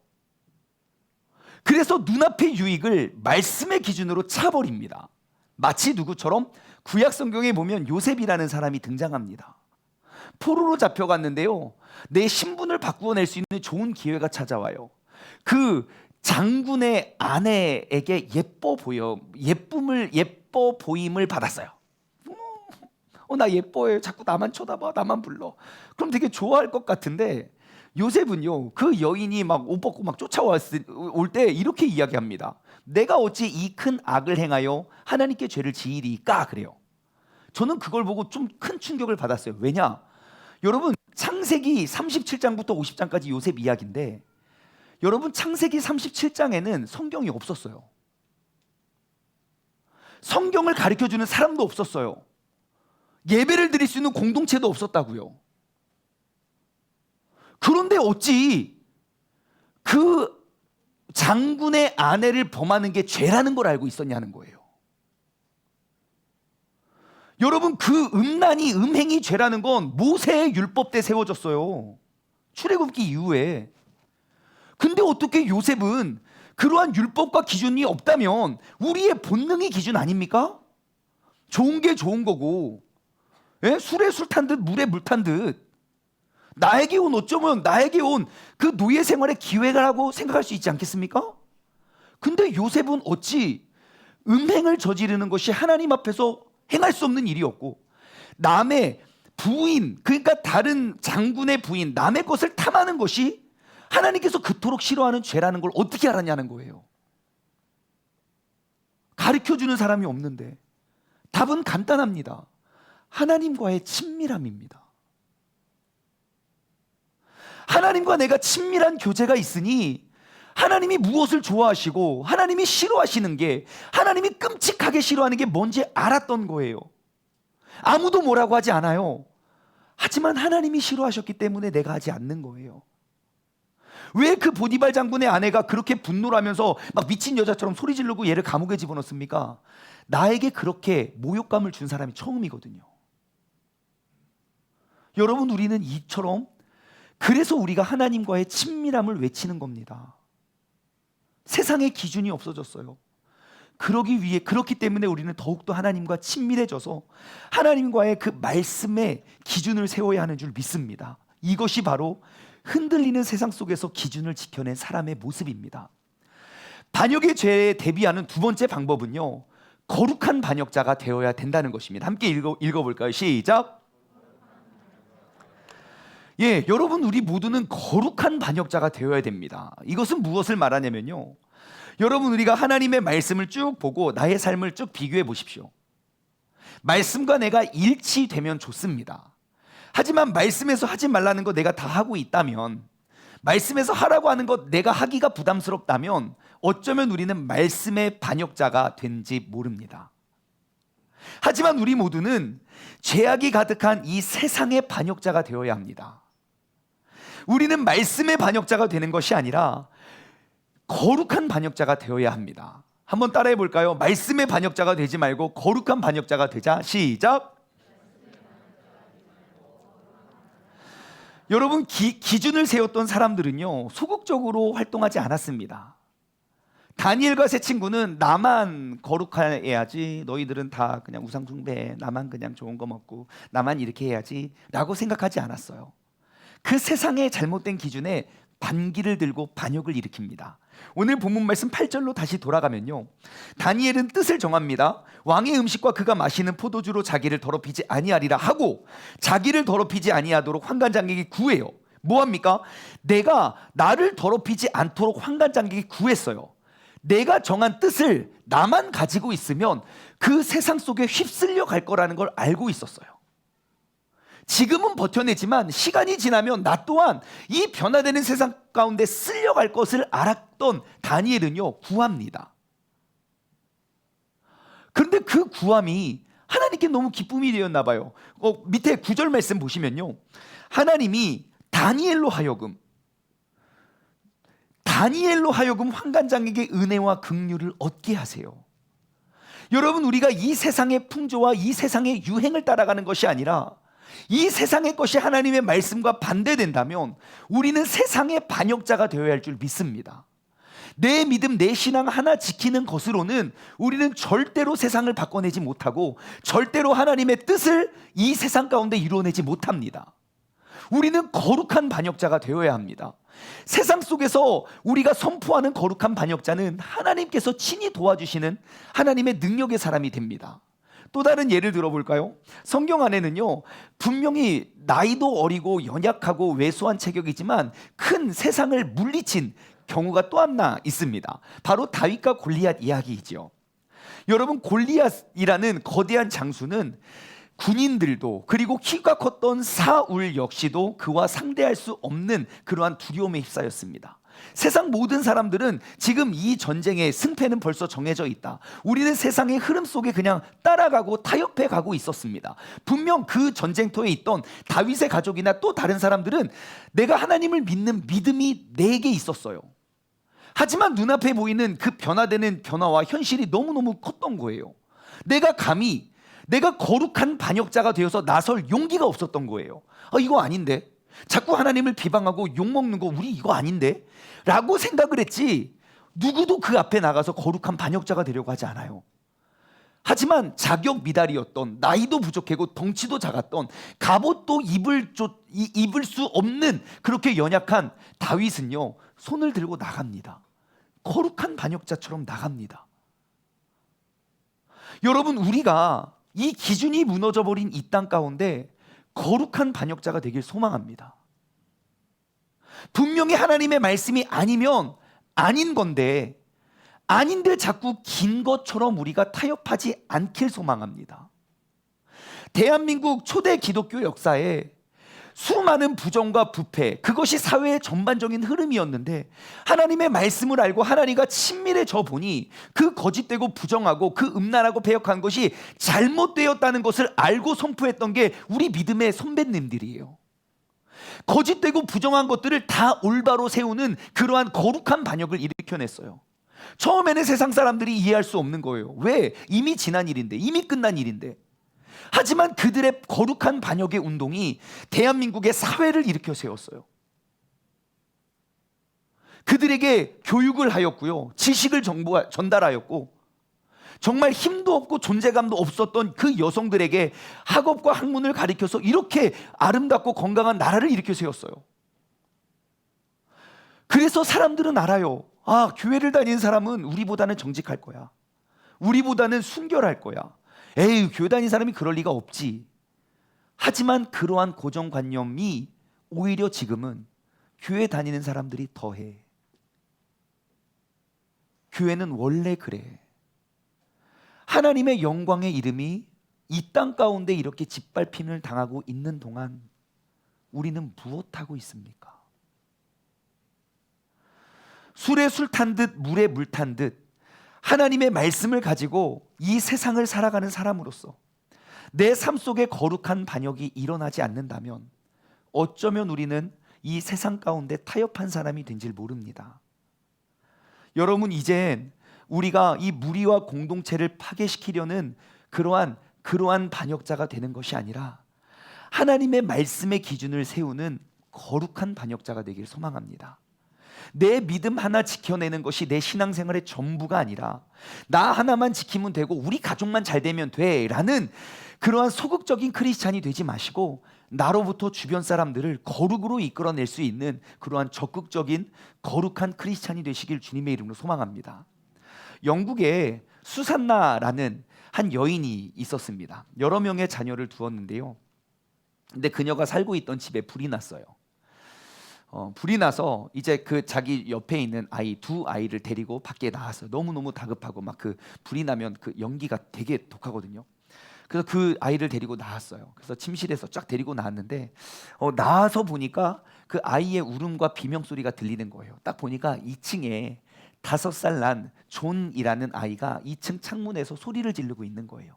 A: 그래서 눈앞의 유익을 말씀의 기준으로 차버립니다. 마치 누구처럼 구약 성경에 보면 요셉이라는 사람이 등장합니다. 포로로 잡혀갔는데요, 내 신분을 바꾸어낼 수 있는 좋은 기회가 찾아와요. 그 장군의 아내에게 예뻐 보임을 받았어요. 나 예뻐해. 자꾸 나만 쳐다봐. 나만 불러. 그럼 되게 좋아할 것 같은데 요셉은요, 그 여인이 막 옷 벗고 막 쫓아올 때 이렇게 이야기합니다. 내가 어찌 이 큰 악을 행하여 하나님께 죄를 지으리까? 그래요. 저는 그걸 보고 좀 큰 충격을 받았어요. 왜냐? 여러분, 창세기 37장부터 50장까지 요셉 이야기인데, 여러분, 창세기 37장에는 성경이 없었어요. 성경을 가르쳐주는 사람도 없었어요. 예배를 드릴 수 있는 공동체도 없었다고요. 그런데 어찌 그 장군의 아내를 범하는 게 죄라는 걸 알고 있었냐는 거예요. 여러분, 그 음행이 죄라는 건 모세의 율법 때 세워졌어요. 출애굽기 이후에. 근데 어떻게 요셉은 그러한 율법과 기준이 없다면 우리의 본능이 기준 아닙니까? 좋은 게 좋은 거고, 술에 술 탄 듯 물에 물 탄 듯, 나에게 온 그 노예 생활의 기회라고 생각할 수 있지 않겠습니까? 근데 요셉은 어찌 음행을 저지르는 것이 하나님 앞에서 행할 수 없는 일이었고, 남의 부인, 그러니까 다른 장군의 부인, 남의 것을 탐하는 것이 하나님께서 그토록 싫어하는 죄라는 걸 어떻게 알았냐는 거예요. 가르쳐주는 사람이 없는데 답은 간단합니다. 하나님과의 친밀함입니다. 하나님과 내가 친밀한 교제가 있으니 하나님이 무엇을 좋아하시고 하나님이 싫어하시는 게, 하나님이 끔찍하게 싫어하는 게 뭔지 알았던 거예요. 아무도 뭐라고 하지 않아요. 하지만 하나님이 싫어하셨기 때문에 내가 하지 않는 거예요. 왜 그 보디발 장군의 아내가 그렇게 분노를 하면서 막 미친 여자처럼 소리 지르고 얘를 감옥에 집어넣습니까? 나에게 그렇게 모욕감을 준 사람이 처음이거든요. 여러분, 우리는 이처럼, 그래서 우리가 하나님과의 친밀함을 외치는 겁니다. 세상의 기준이 없어졌어요. 그렇기 때문에 우리는 더욱더 하나님과 친밀해져서 하나님과의 그 말씀의 기준을 세워야 하는 줄 믿습니다. 이것이 바로 흔들리는 세상 속에서 기준을 지켜낸 사람의 모습입니다. 반역의 죄에 대비하는 두 번째 방법은요, 거룩한 반역자가 되어야 된다는 것입니다. 함께 읽어볼까요? 시작. 예, 여러분, 우리 모두는 거룩한 반역자가 되어야 됩니다. 이것은 무엇을 말하냐면요, 여러분, 우리가 하나님의 말씀을 쭉 보고 나의 삶을 쭉 비교해 보십시오. 말씀과 내가 일치되면 좋습니다. 하지만 말씀에서 하지 말라는 거 내가 다 하고 있다면, 말씀에서 하라고 하는 것 내가 하기가 부담스럽다면 어쩌면 우리는 말씀의 반역자가 된지 모릅니다. 하지만 우리 모두는 죄악이 가득한 이 세상의 반역자가 되어야 합니다. 우리는 말씀의 반역자가 되는 것이 아니라 거룩한 반역자가 되어야 합니다. 한번 따라해 볼까요? 말씀의 반역자가 되지 말고 거룩한 반역자가 되자. 시작. 여러분, 기준을 세웠던 사람들은요, 소극적으로 활동하지 않았습니다. 다니엘과 세 친구는 나만 거룩해야지, 너희들은 다 그냥 우상 숭배해, 나만 그냥 좋은 거 먹고 나만 이렇게 해야지 라고 생각하지 않았어요. 그 세상의 잘못된 기준에 반기를 들고 반역을 일으킵니다. 오늘 본문 말씀 8절로 다시 돌아가면요, 다니엘은 뜻을 정합니다. 왕의 음식과 그가 마시는 포도주로 자기를 더럽히지 아니하리라 하고 자기를 더럽히지 아니하도록 환관장에게 구해요. 뭐합니까? 내가 나를 더럽히지 않도록 환관장에게 구했어요. 내가 정한 뜻을 나만 가지고 있으면 그 세상 속에 휩쓸려 갈 거라는 걸 알고 있었어요. 지금은 버텨내지만 시간이 지나면 나 또한 이 변화되는 세상 가운데 쓸려갈 것을 알았던 다니엘은요, 구합니다. 그런데 그 구함이 하나님께 너무 기쁨이 되었나 봐요. 밑에 9절 말씀 보시면요, 하나님이 다니엘로 하여금 환관장에게 은혜와 긍휼을 얻게 하세요. 여러분, 우리가 이 세상의 풍조와 이 세상의 유행을 따라가는 것이 아니라 이 세상의 것이 하나님의 말씀과 반대된다면 우리는 세상의 반역자가 되어야 할 줄 믿습니다. 내 믿음, 내 신앙 하나 지키는 것으로는 우리는 절대로 세상을 바꿔내지 못하고 절대로 하나님의 뜻을 이 세상 가운데 이루어내지 못합니다. 우리는 거룩한 반역자가 되어야 합니다. 세상 속에서 우리가 선포하는 거룩한 반역자는 하나님께서 친히 도와주시는 하나님의 능력의 사람이 됩니다. 또 다른 예를 들어볼까요? 성경 안에는요, 분명히 나이도 어리고 연약하고 왜소한 체격이지만 큰 세상을 물리친 경우가 또 하나 있습니다. 바로 다윗과 골리앗 이야기이죠. 여러분, 골리앗이라는 거대한 장수는 군인들도, 그리고 키가 컸던 사울 역시도 그와 상대할 수 없는 그러한 두려움에 휩싸였습니다. 세상 모든 사람들은 지금 이 전쟁의 승패는 벌써 정해져 있다, 우리는 세상의 흐름 속에 그냥 따라가고 타협해 가고 있었습니다. 분명 그 전쟁터에 있던 다윗의 가족이나 또 다른 사람들은 내가 하나님을 믿는 믿음이 내게 있었어요. 하지만 눈앞에 보이는 그 변화되는 변화와 현실이 너무너무 컸던 거예요. 내가 거룩한 반역자가 되어서 나설 용기가 없었던 거예요. 이거 아닌데, 자꾸 하나님을 비방하고 욕먹는 거 우리 이거 아닌데? 라고 생각을 했지, 누구도 그 앞에 나가서 거룩한 반역자가 되려고 하지 않아요. 하지만 자격 미달이었던, 나이도 부족하고 덩치도 작았던, 갑옷도 입을 수 없는 그렇게 연약한 다윗은요, 손을 들고 나갑니다. 거룩한 반역자처럼 나갑니다. 여러분, 우리가 이 기준이 무너져버린 이 땅 가운데 거룩한 반역자가 되길 소망합니다. 분명히 하나님의 말씀이 아니면 아닌 건데, 아닌데 자꾸 긴 것처럼 우리가 타협하지 않길 소망합니다. 대한민국 초대 기독교 역사에 수많은 부정과 부패, 그것이 사회의 전반적인 흐름이었는데 하나님의 말씀을 알고 하나님과 친밀해져 보니 그 거짓되고 부정하고 그 음란하고 배역한 것이 잘못되었다는 것을 알고 선포했던 게 우리 믿음의 선배님들이에요. 거짓되고 부정한 것들을 다 올바로 세우는 그러한 거룩한 반역을 일으켜냈어요. 처음에는 세상 사람들이 이해할 수 없는 거예요. 왜? 이미 지난 일인데, 이미 끝난 일인데. 하지만 그들의 거룩한 반역의 운동이 대한민국의 사회를 일으켜 세웠어요. 그들에게 교육을 하였고요, 지식을 전달하였고, 정말 힘도 없고 존재감도 없었던 그 여성들에게 학업과 학문을 가리켜서 이렇게 아름답고 건강한 나라를 일으켜 세웠어요. 그래서 사람들은 알아요. 아, 교회를 다니는 사람은 우리보다는 정직할 거야. 우리보다는 순결할 거야. 에이, 교회 다니는 사람이 그럴 리가 없지. 하지만 그러한 고정관념이 오히려 지금은 교회 다니는 사람들이 더해. 교회는 원래 그래. 하나님의 영광의 이름이 이 땅 가운데 이렇게 짓밟힘을 당하고 있는 동안 우리는 무엇하고 있습니까? 술에 술 탄 듯 물에 물 탄 듯 하나님의 말씀을 가지고 이 세상을 살아가는 사람으로서 내 삶 속에 거룩한 반역이 일어나지 않는다면 어쩌면 우리는 이 세상 가운데 타협한 사람이 된 줄 모릅니다. 여러분, 이젠 우리가 이 무리와 공동체를 파괴시키려는 그러한 반역자가 되는 것이 아니라 하나님의 말씀의 기준을 세우는 거룩한 반역자가 되길 소망합니다. 내 믿음 하나 지켜내는 것이 내 신앙생활의 전부가 아니라 나 하나만 지키면 되고 우리 가족만 잘 되면 돼 라는 그러한 소극적인 크리스찬이 되지 마시고 나로부터 주변 사람들을 거룩으로 이끌어낼 수 있는 그러한 적극적인 거룩한 크리스찬이 되시길 주님의 이름으로 소망합니다. 영국에 수산나라는 한 여인이 있었습니다. 여러 명의 자녀를 두었는데요. 근데 그녀가 살고 있던 집에 불이 났어요. 불이 나서 이제 그 자기 옆에 있는 두 아이를 데리고 밖에 나왔어요. 너무너무 다급하고 막 그 불이 나면 그 연기가 되게 독하거든요. 그래서 그 아이를 데리고 나왔어요. 그래서 침실에서 쫙 데리고 나왔는데 나와서 보니까 그 아이의 울음과 비명소리가 들리는 거예요. 딱 보니까 2층에 5살 난 존이라는 아이가 2층 창문에서 소리를 지르고 있는 거예요.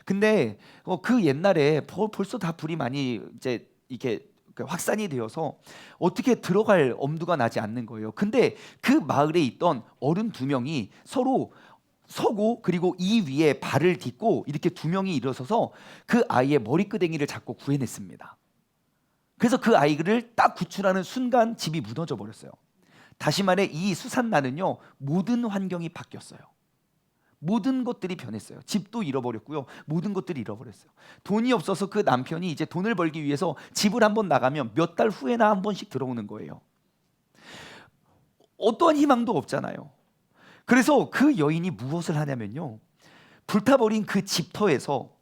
A: 근데 그 옛날에 벌써 다 불이 많이 이제 이게 확산이 되어서 어떻게 들어갈 엄두가 나지 않는 거예요. 근데 그 마을에 있던 어른 2명이 서로 서고 그리고 이 위에 발을 딛고 이렇게 2명이 일어서서 그 아이의 머리끄댕이를 잡고 구해냈습니다. 그래서 그 아이를 딱 구출하는 순간 집이 무너져 버렸어요. 다시 말해 이 수산나는요, 모든 환경이 바뀌었어요. 모든 것들이 변했어요. 집도 잃어버렸고요. 모든 것들이 잃어버렸어요. 돈이 없어서 그 남편이 이제 돈을 벌기 위해서 집을 한번 나가면 몇 달 후에나 한 번씩 들어오는 거예요. 어떠한 희망도 없잖아요. 그래서 그 여인이 무엇을 하냐면요, 불타버린 그 집터에서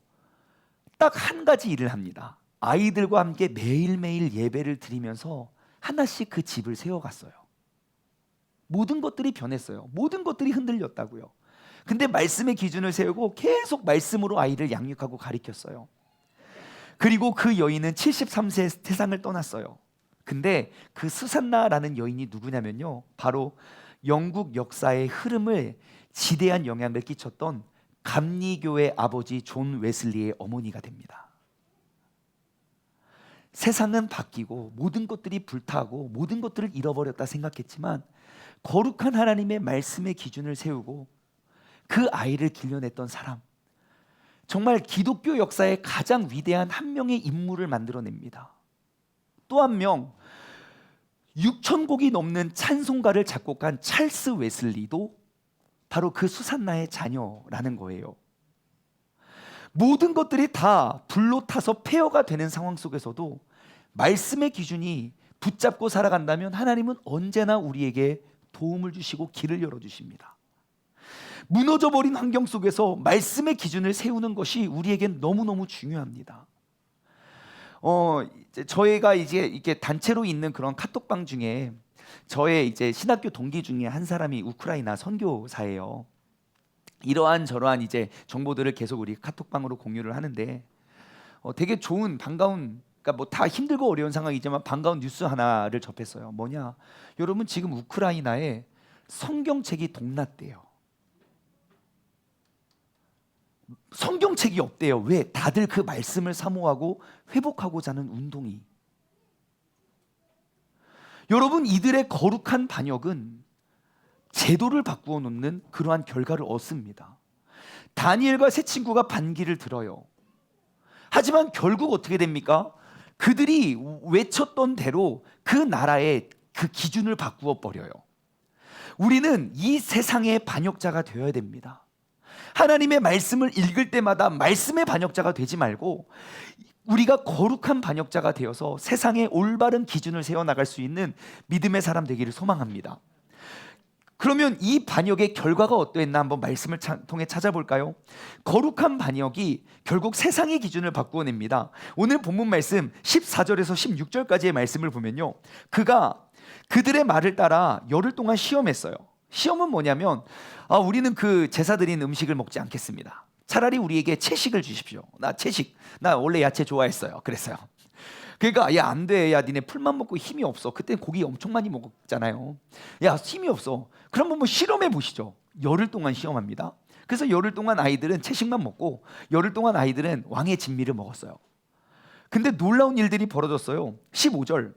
A: 딱 한 가지 일을 합니다. 아이들과 함께 매일매일 예배를 드리면서 하나씩 그 집을 세워갔어요. 모든 것들이 변했어요. 모든 것들이 흔들렸다고요. 근데 말씀의 기준을 세우고 계속 말씀으로 아이를 양육하고 가르쳤어요. 그리고 그 여인은 73세에 세상을 떠났어요. 근데 그 수산나라는 여인이 누구냐면요, 바로 영국 역사의 흐름을 지대한 영향을 끼쳤던 감리교의 아버지 존 웨슬리의 어머니가 됩니다. 세상은 바뀌고 모든 것들이 불타고 모든 것들을 잃어버렸다 생각했지만 거룩한 하나님의 말씀의 기준을 세우고 그 아이를 길러냈던 사람, 정말 기독교 역사의 가장 위대한 한 명의 인물을 만들어냅니다. 또 한 명, 6,000곡이 넘는 찬송가를 작곡한 찰스 웨슬리도 바로 그 수산나의 자녀라는 거예요. 모든 것들이 다 불로 타서 폐허가 되는 상황 속에서도 말씀의 기준이 붙잡고 살아간다면 하나님은 언제나 우리에게 도움을 주시고 길을 열어주십니다. 무너져버린 환경 속에서 말씀의 기준을 세우는 것이 우리에겐 너무너무 중요합니다. 저희가 이제 이렇게 단체로 있는 그런 카톡방 중에 저의 이제 신학교 동기 중에 한 사람이 우크라이나 선교사예요. 이러한 저러한 이제 정보들을 계속 우리 카톡방으로 공유를 하는데 되게 좋은 반가운, 그러니까 뭐 다 힘들고 어려운 상황이지만 반가운 뉴스 하나를 접했어요. 뭐냐? 여러분, 지금 우크라이나에 성경책이 동났대요. 성경책이 없대요. 왜? 다들 그 말씀을 사모하고 회복하고자 하는 운동이. 여러분, 이들의 거룩한 반역은 제도를 바꾸어 놓는 그러한 결과를 얻습니다. 다니엘과 세 친구가 반기를 들어요. 하지만 결국 어떻게 됩니까? 그들이 외쳤던 대로 그 나라의 그 기준을 바꾸어 버려요. 우리는 이 세상의 반역자가 되어야 됩니다. 하나님의 말씀을 읽을 때마다 말씀의 반역자가 되지 말고 우리가 거룩한 반역자가 되어서 세상에 올바른 기준을 세워나갈 수 있는 믿음의 사람 되기를 소망합니다. 그러면 이 반역의 결과가 어떠했나 한번 말씀을 통해 찾아볼까요? 거룩한 반역이 결국 세상의 기준을 바꾸어냅니다. 오늘 본문 말씀 14절에서 16절까지의 말씀을 보면요, 그가 그들의 말을 따라 열흘 동안 시험했어요. 시험은 뭐냐면 우리는 그 제사 드린 음식을 먹지 않겠습니다. 차라리 우리에게 채식을 주십시오. 나 원래 야채 좋아했어요. 그랬어요. 그러니까 야, 안 돼. 야, 니네 풀만 먹고 힘이 없어. 그때 고기 엄청 많이 먹었잖아요. 야, 힘이 없어. 그럼 한번 실험해 보시죠. 열흘 동안 시험합니다. 그래서 열흘 동안 아이들은 채식만 먹고 열흘 동안 아이들은 왕의 진미를 먹었어요. 근데 놀라운 일들이 벌어졌어요. 15절.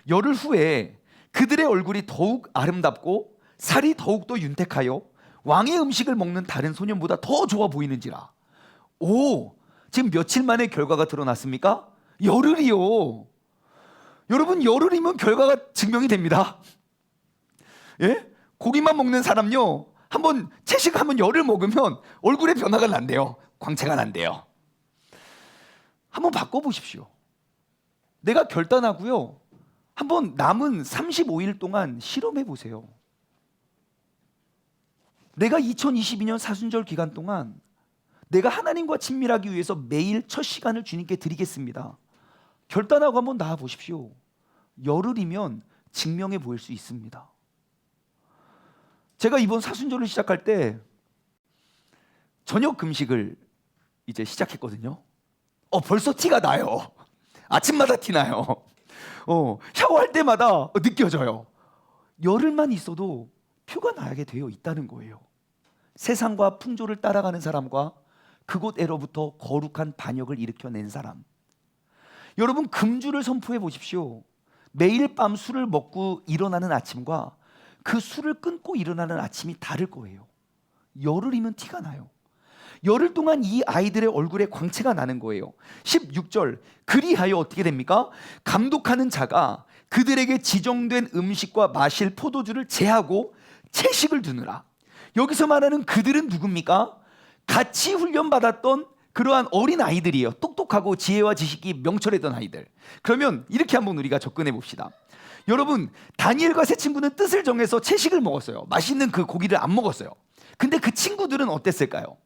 A: 열흘 후에 그들의 얼굴이 더욱 아름답고 살이 더욱더 윤택하여 왕의 음식을 먹는 다른 소년보다 더 좋아 보이는지라. 지금 며칠 만에 결과가 드러났습니까? 열흘이요. 여러분, 열흘이면 결과가 증명이 됩니다. 예? 고기만 먹는 사람요, 한번 채식 한번 열흘 먹으면 얼굴에 변화가 난대요. 광채가 난대요. 한번 바꿔보십시오. 내가 결단하고요, 한번 남은 35일 동안 실험해 보세요. 내가 2022년 사순절 기간 동안 내가 하나님과 친밀하기 위해서 매일 첫 시간을 주님께 드리겠습니다. 결단하고 한번 나와 보십시오. 열흘이면 증명해 보일 수 있습니다. 제가 이번 사순절을 시작할 때 저녁 금식을 이제 시작했거든요. 벌써 티가 나요. 아침마다 티 나요. 샤워할 때마다 느껴져요. 열흘만 있어도 표가 나게 되어 있다는 거예요. 세상과 풍조를 따라가는 사람과 그곳에로부터 거룩한 반역을 일으켜낸 사람. 여러분, 금주를 선포해 보십시오. 매일 밤 술을 먹고 일어나는 아침과 그 술을 끊고 일어나는 아침이 다를 거예요. 열흘이면 티가 나요. 열흘 동안 이 아이들의 얼굴에 광채가 나는 거예요. 16절. 그리하여 어떻게 됩니까? 감독하는 자가 그들에게 지정된 음식과 마실 포도주를 제하고 채식을 두느라. 여기서 말하는 그들은 누굽니까? 같이 훈련받았던 그러한 어린 아이들이에요. 똑똑하고 지혜와 지식이 명철했던 아이들. 그러면 이렇게 한번 우리가 접근해 봅시다. 여러분, 다니엘과 세 친구는 뜻을 정해서 채식을 먹었어요. 맛있는 그 고기를 안 먹었어요. 근데 그 친구들은 어땠을까요?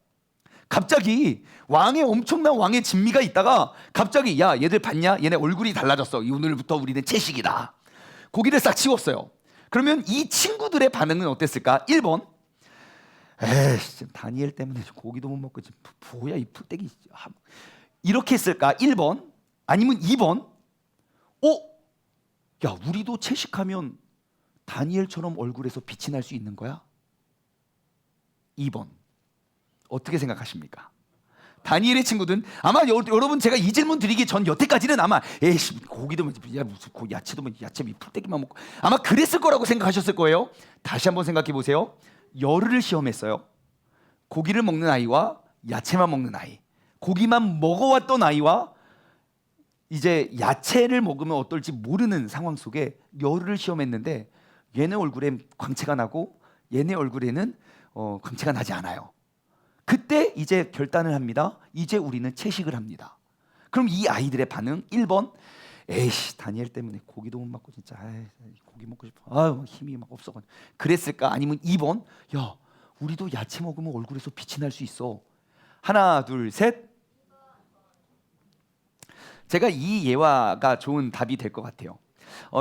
A: 갑자기 엄청난 왕의 진미가 있다가 갑자기, 야, 얘들 봤냐? 얘네 얼굴이 달라졌어. 오늘부터 우리는 채식이다. 고기를 싹 치웠어요. 그러면 이 친구들의 반응은 어땠을까? 1번, 에이, 다니엘 때문에 고기도 못 먹고 뭐야 이 풀떼기, 이렇게 했을까? 1번. 아니면 2번, 야, 우리도 채식하면 다니엘처럼 얼굴에서 빛이 날 수 있는 거야? 2번. 어떻게 생각하십니까? 다니엘의 친구들은 아마 여러분, 제가 이 질문 드리기 전 여태까지는 아마 에이씨, 고기도 야, 무슨 야채도 야채 풀떼기만 먹고, 아마 그랬을 거라고 생각하셨을 거예요. 다시 한번 생각해 보세요. 열흘을 시험했어요. 고기를 먹는 아이와 야채만 먹는 아이, 고기만 먹어왔던 아이와 이제 야채를 먹으면 어떨지 모르는 상황 속에 열흘을 시험했는데 얘네 얼굴에 광채가 나고 얘네 얼굴에는 광채가 나지 않아요. 그때 이제 결단을 합니다. 이제 우리는 채식을 합니다. 그럼 이 아이들의 반응 1번, 에이씨, 다니엘 때문에 고기도 못 먹고 진짜 고기 먹고 싶어. 힘이 막 없어. 그랬을까? 아니면 2번, 야, 우리도 야채 먹으면 얼굴에서 빛이 날 수 있어. 하나, 둘, 셋. 제가 이 예화가 좋은 답이 될 것 같아요.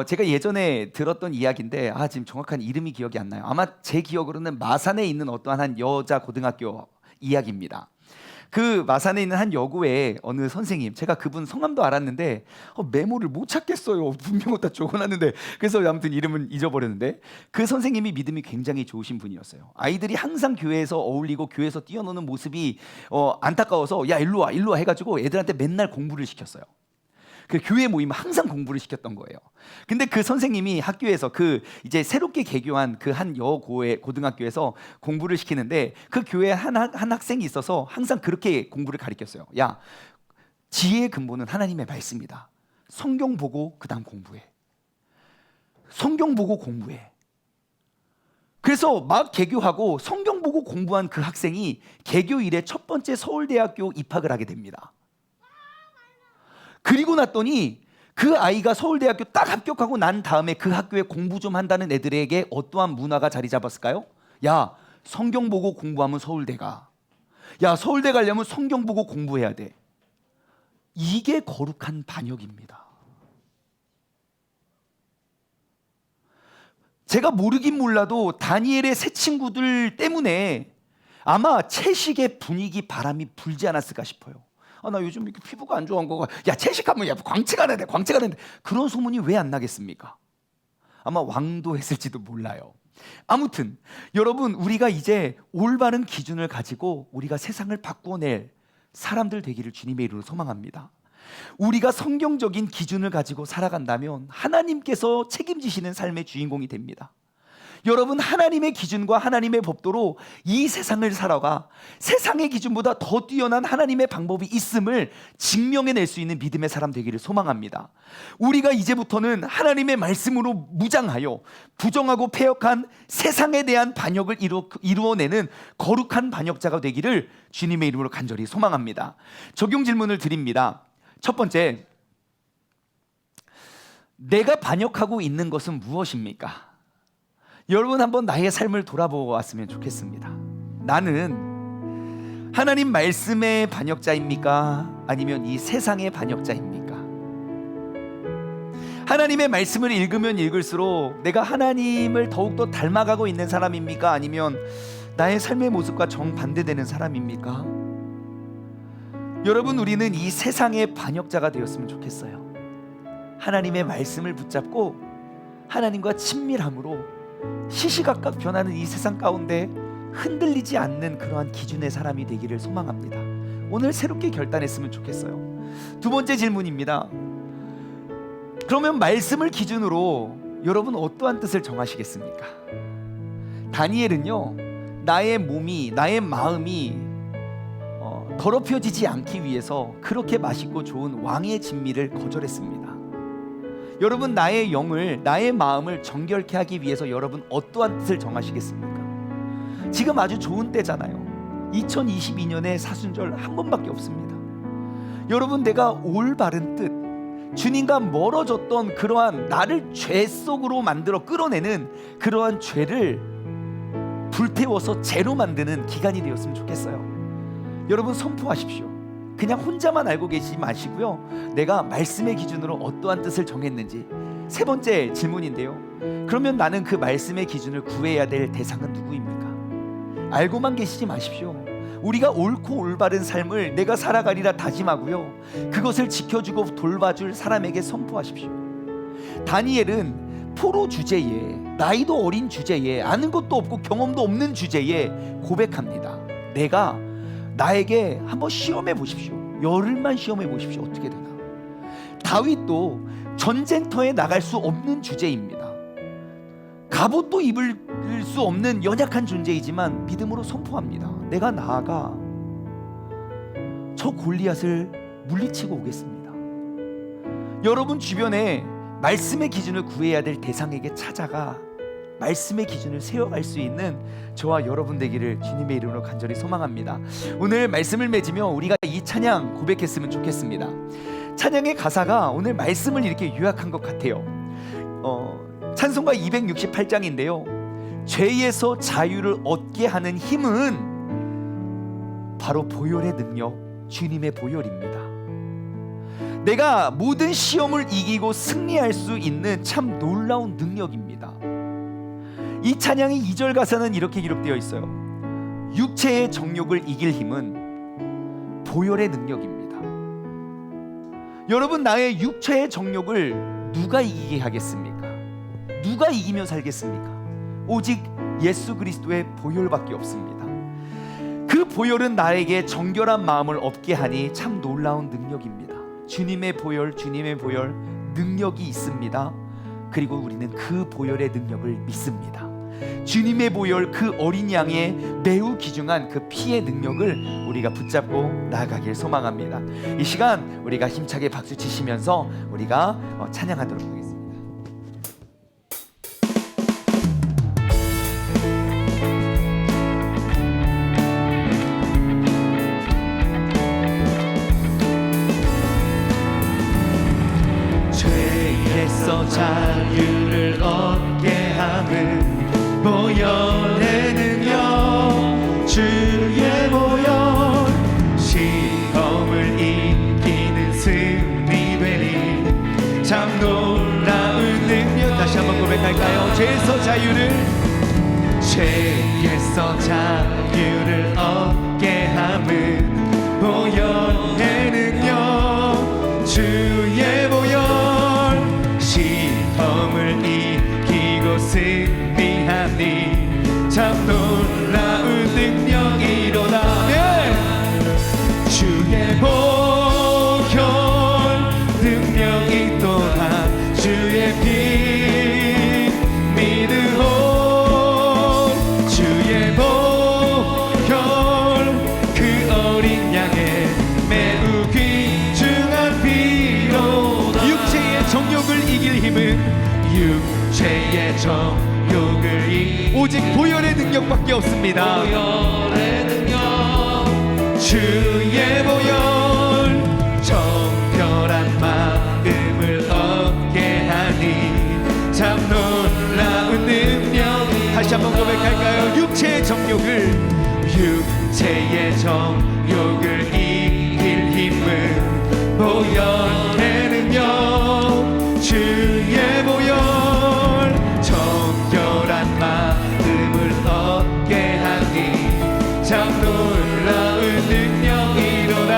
A: 제가 예전에 들었던 이야기인데 지금 정확한 이름이 기억이 안 나요. 아마 제 기억으로는 마산에 있는 어떠한 한 여자 고등학교 이야기입니다. 그 마산에 있는 한 여고에 어느 선생님, 제가 그분 성함도 알았는데 메모를 못 찾겠어요. 분명 다 적어놨는데. 그래서 아무튼 이름은 잊어버렸는데, 그 선생님이 믿음이 굉장히 좋으신 분이었어요. 아이들이 항상 교회에서 어울리고 교회에서 뛰어노는 모습이 안타까워서 야, 일로 와 해가지고 애들한테 맨날 공부를 시켰어요. 그 교회 모임 항상 공부를 시켰던 거예요. 근데 그 선생님이 학교에서 그 이제 새롭게 개교한 그 한 여고의 고등학교에서 공부를 시키는데, 그 교회에 한 학생이 있어서 항상 그렇게 공부를 가르쳤어요. 야, 지혜의 근본은 하나님의 말씀이다. 성경 보고 그다음 공부해. 성경 보고 공부해. 그래서 막 개교하고 성경 보고 공부한 그 학생이 개교 이래 첫 번째 서울대학교 입학을 하게 됩니다. 그리고 났더니 그 아이가 서울대학교 딱 합격하고 난 다음에 그 학교에 공부 좀 한다는 애들에게 어떠한 문화가 자리 잡았을까요? 야, 성경 보고 공부하면 서울대가. 야, 서울대 가려면 성경 보고 공부해야 돼. 이게 거룩한 반역입니다. 제가 모르긴 몰라도 다니엘의 새 친구들 때문에 아마 채식의 분위기 바람이 불지 않았을까 싶어요. 나 요즘 이렇게 피부가 안 좋은 거가, 야, 채식하면 야, 광채가 나야 돼, 광채가 나야 돼. 그런 소문이 왜 안 나겠습니까? 아마 왕도 했을지도 몰라요. 아무튼 여러분, 우리가 이제 올바른 기준을 가지고 우리가 세상을 바꿔낼 사람들 되기를 주님의 이름으로 소망합니다. 우리가 성경적인 기준을 가지고 살아간다면 하나님께서 책임지시는 삶의 주인공이 됩니다. 여러분, 하나님의 기준과 하나님의 법도로 이 세상을 살아가 세상의 기준보다 더 뛰어난 하나님의 방법이 있음을 증명해낼 수 있는 믿음의 사람 되기를 소망합니다. 우리가 이제부터는 하나님의 말씀으로 무장하여 부정하고 패역한 세상에 대한 반역을 이루어내는 거룩한 반역자가 되기를 주님의 이름으로 간절히 소망합니다. 적용 질문을 드립니다. 첫 번째, 내가 반역하고 있는 것은 무엇입니까? 여러분, 한번 나의 삶을 돌아보고 왔으면 좋겠습니다. 나는 하나님 말씀의 반역자입니까? 아니면 이 세상의 반역자입니까? 하나님의 말씀을 읽으면 읽을수록 내가 하나님을 더욱더 닮아가고 있는 사람입니까? 아니면 나의 삶의 모습과 정반대되는 사람입니까? 여러분, 우리는 이 세상의 반역자가 되었으면 좋겠어요. 하나님의 말씀을 붙잡고 하나님과 친밀함으로 시시각각 변하는 이 세상 가운데 흔들리지 않는 그러한 기준의 사람이 되기를 소망합니다. 오늘 새롭게 결단했으면 좋겠어요. 두 번째 질문입니다. 그러면 말씀을 기준으로 여러분 어떠한 뜻을 정하시겠습니까? 다니엘은요, 나의 몸이, 나의 마음이 더럽혀지지 않기 위해서 그렇게 맛있고 좋은 왕의 진미를 거절했습니다. 여러분, 나의 영을, 나의 마음을 정결케 하기 위해서 여러분 어떠한 뜻을 정하시겠습니까? 지금 아주 좋은 때잖아요. 2022년에 사순절 한 번밖에 없습니다. 여러분, 내가 올바른 뜻, 주님과 멀어졌던 그러한 나를 죄 속으로 만들어 끌어내는 그러한 죄를 불태워서 죄로 만드는 기간이 되었으면 좋겠어요. 여러분, 선포하십시오. 그냥 혼자만 알고 계시지 마시고요, 내가 말씀의 기준으로 어떠한 뜻을 정했는지. 세 번째 질문인데요, 그러면 나는 그 말씀의 기준을 구해야 될 대상은 누구입니까? 알고만 계시지 마십시오. 우리가 옳고 올바른 삶을 내가 살아가리라 다짐하고요, 그것을 지켜주고 돌봐줄 사람에게 선포하십시오. 다니엘은 포로 주제에, 나이도 어린 주제에, 아는 것도 없고 경험도 없는 주제에 고백합니다. 내가 나에게 한번 시험해 보십시오. 열흘만 시험해 보십시오. 어떻게 되나. 다윗도 전쟁터에 나갈 수 없는 주제입니다. 갑옷도 입을 수 없는 연약한 존재이지만 믿음으로 선포합니다. 내가 나아가 저 골리앗을 물리치고 오겠습니다. 여러분 주변에 말씀의 기준을 구해야 될 대상에게 찾아가 말씀의 기준을 세워갈 수 있는 저와 여러분 되기를 주님의 이름으로 간절히 소망합니다. 오늘 말씀을 맺으며 우리가 이 찬양 고백했으면 좋겠습니다. 찬양의 가사가 오늘 말씀을 이렇게 요약한 것 같아요. 찬송가 268장인데요, 죄에서 자유를 얻게 하는 힘은 바로 보혈의 능력, 주님의 보혈입니다. 내가 모든 시험을 이기고 승리할 수 있는 참 놀라운 능력입니다. 이 찬양의 2절 가사는 이렇게 기록되어 있어요. 육체의 정욕을 이길 힘은 보혈의 능력입니다. 여러분, 나의 육체의 정욕을 누가 이기게 하겠습니까? 누가 이기며 살겠습니까? 오직 예수 그리스도의 보혈밖에 없습니다. 그 보혈은 나에게 정결한 마음을 얻게 하니 참 놀라운 능력입니다. 주님의 보혈, 주님의 보혈 능력이 있습니다. 그리고 우리는 그 보혈의 능력을 믿습니다. 주님의 보혈, 그 어린 양의 매우 귀중한 그 피의 능력을 우리가 붙잡고 나아가길 소망합니다. 이 시간 우리가 힘차게 박수 치시면서 우리가 찬양하도록 하겠습니다. 자유를,
B: 죄에서 자유를 얻게 함은 보혈의 능력, 주의 보혈. 시험을 이기고 승리하니 참 놀라운 능력이로다. 네. 주의 보혈 능력이 또한 주의 피 믿으오. 주의 보혈 그 어린 양의 매우 귀중한 피로다.
A: 육체의 정욕을 이길 힘은
B: 육체의 정욕을
A: 오직 보혈의 능력밖에 없습니다.
B: 보혈의 능력, 주의 보혈. 정결한 마음을 얻게 하니 참 놀라운 능력.
A: 다시 한번 고백할까요? 육체의 정욕을,
B: 육체의 정욕을 이길 힘은 보혈의 능력, 주의 보혈. 정결한 마음을 얻게 하니 참 놀라운 능력이로다.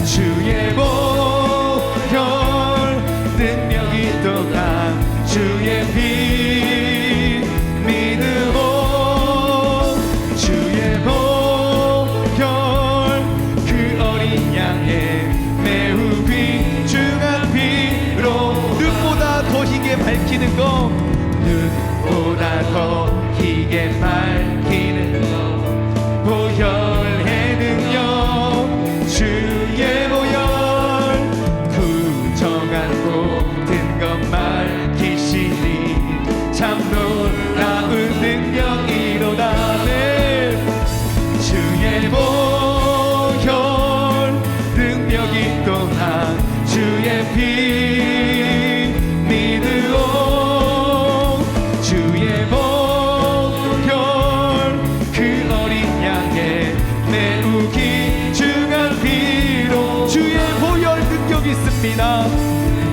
B: 주의 보혈 능력이 또한 주의 피 믿으오. 주의 보혈 그 어린 양의 매우 귀중한 피로.
A: 눈보다 더 희게 밝히는 것,
B: 눈보다 더 희게 밝히는 것, 보혈의 능력, 주의 보혈. 부정한 모든 것 밝히시니 참 놀라운 능력이로다. 네. 주의 보혈 능력이 또한 주의 피 믿으오. 주의 보혈 그 어린 양의 매우 귀중한 피로.
A: 주의 보혈 능력이 있습니다.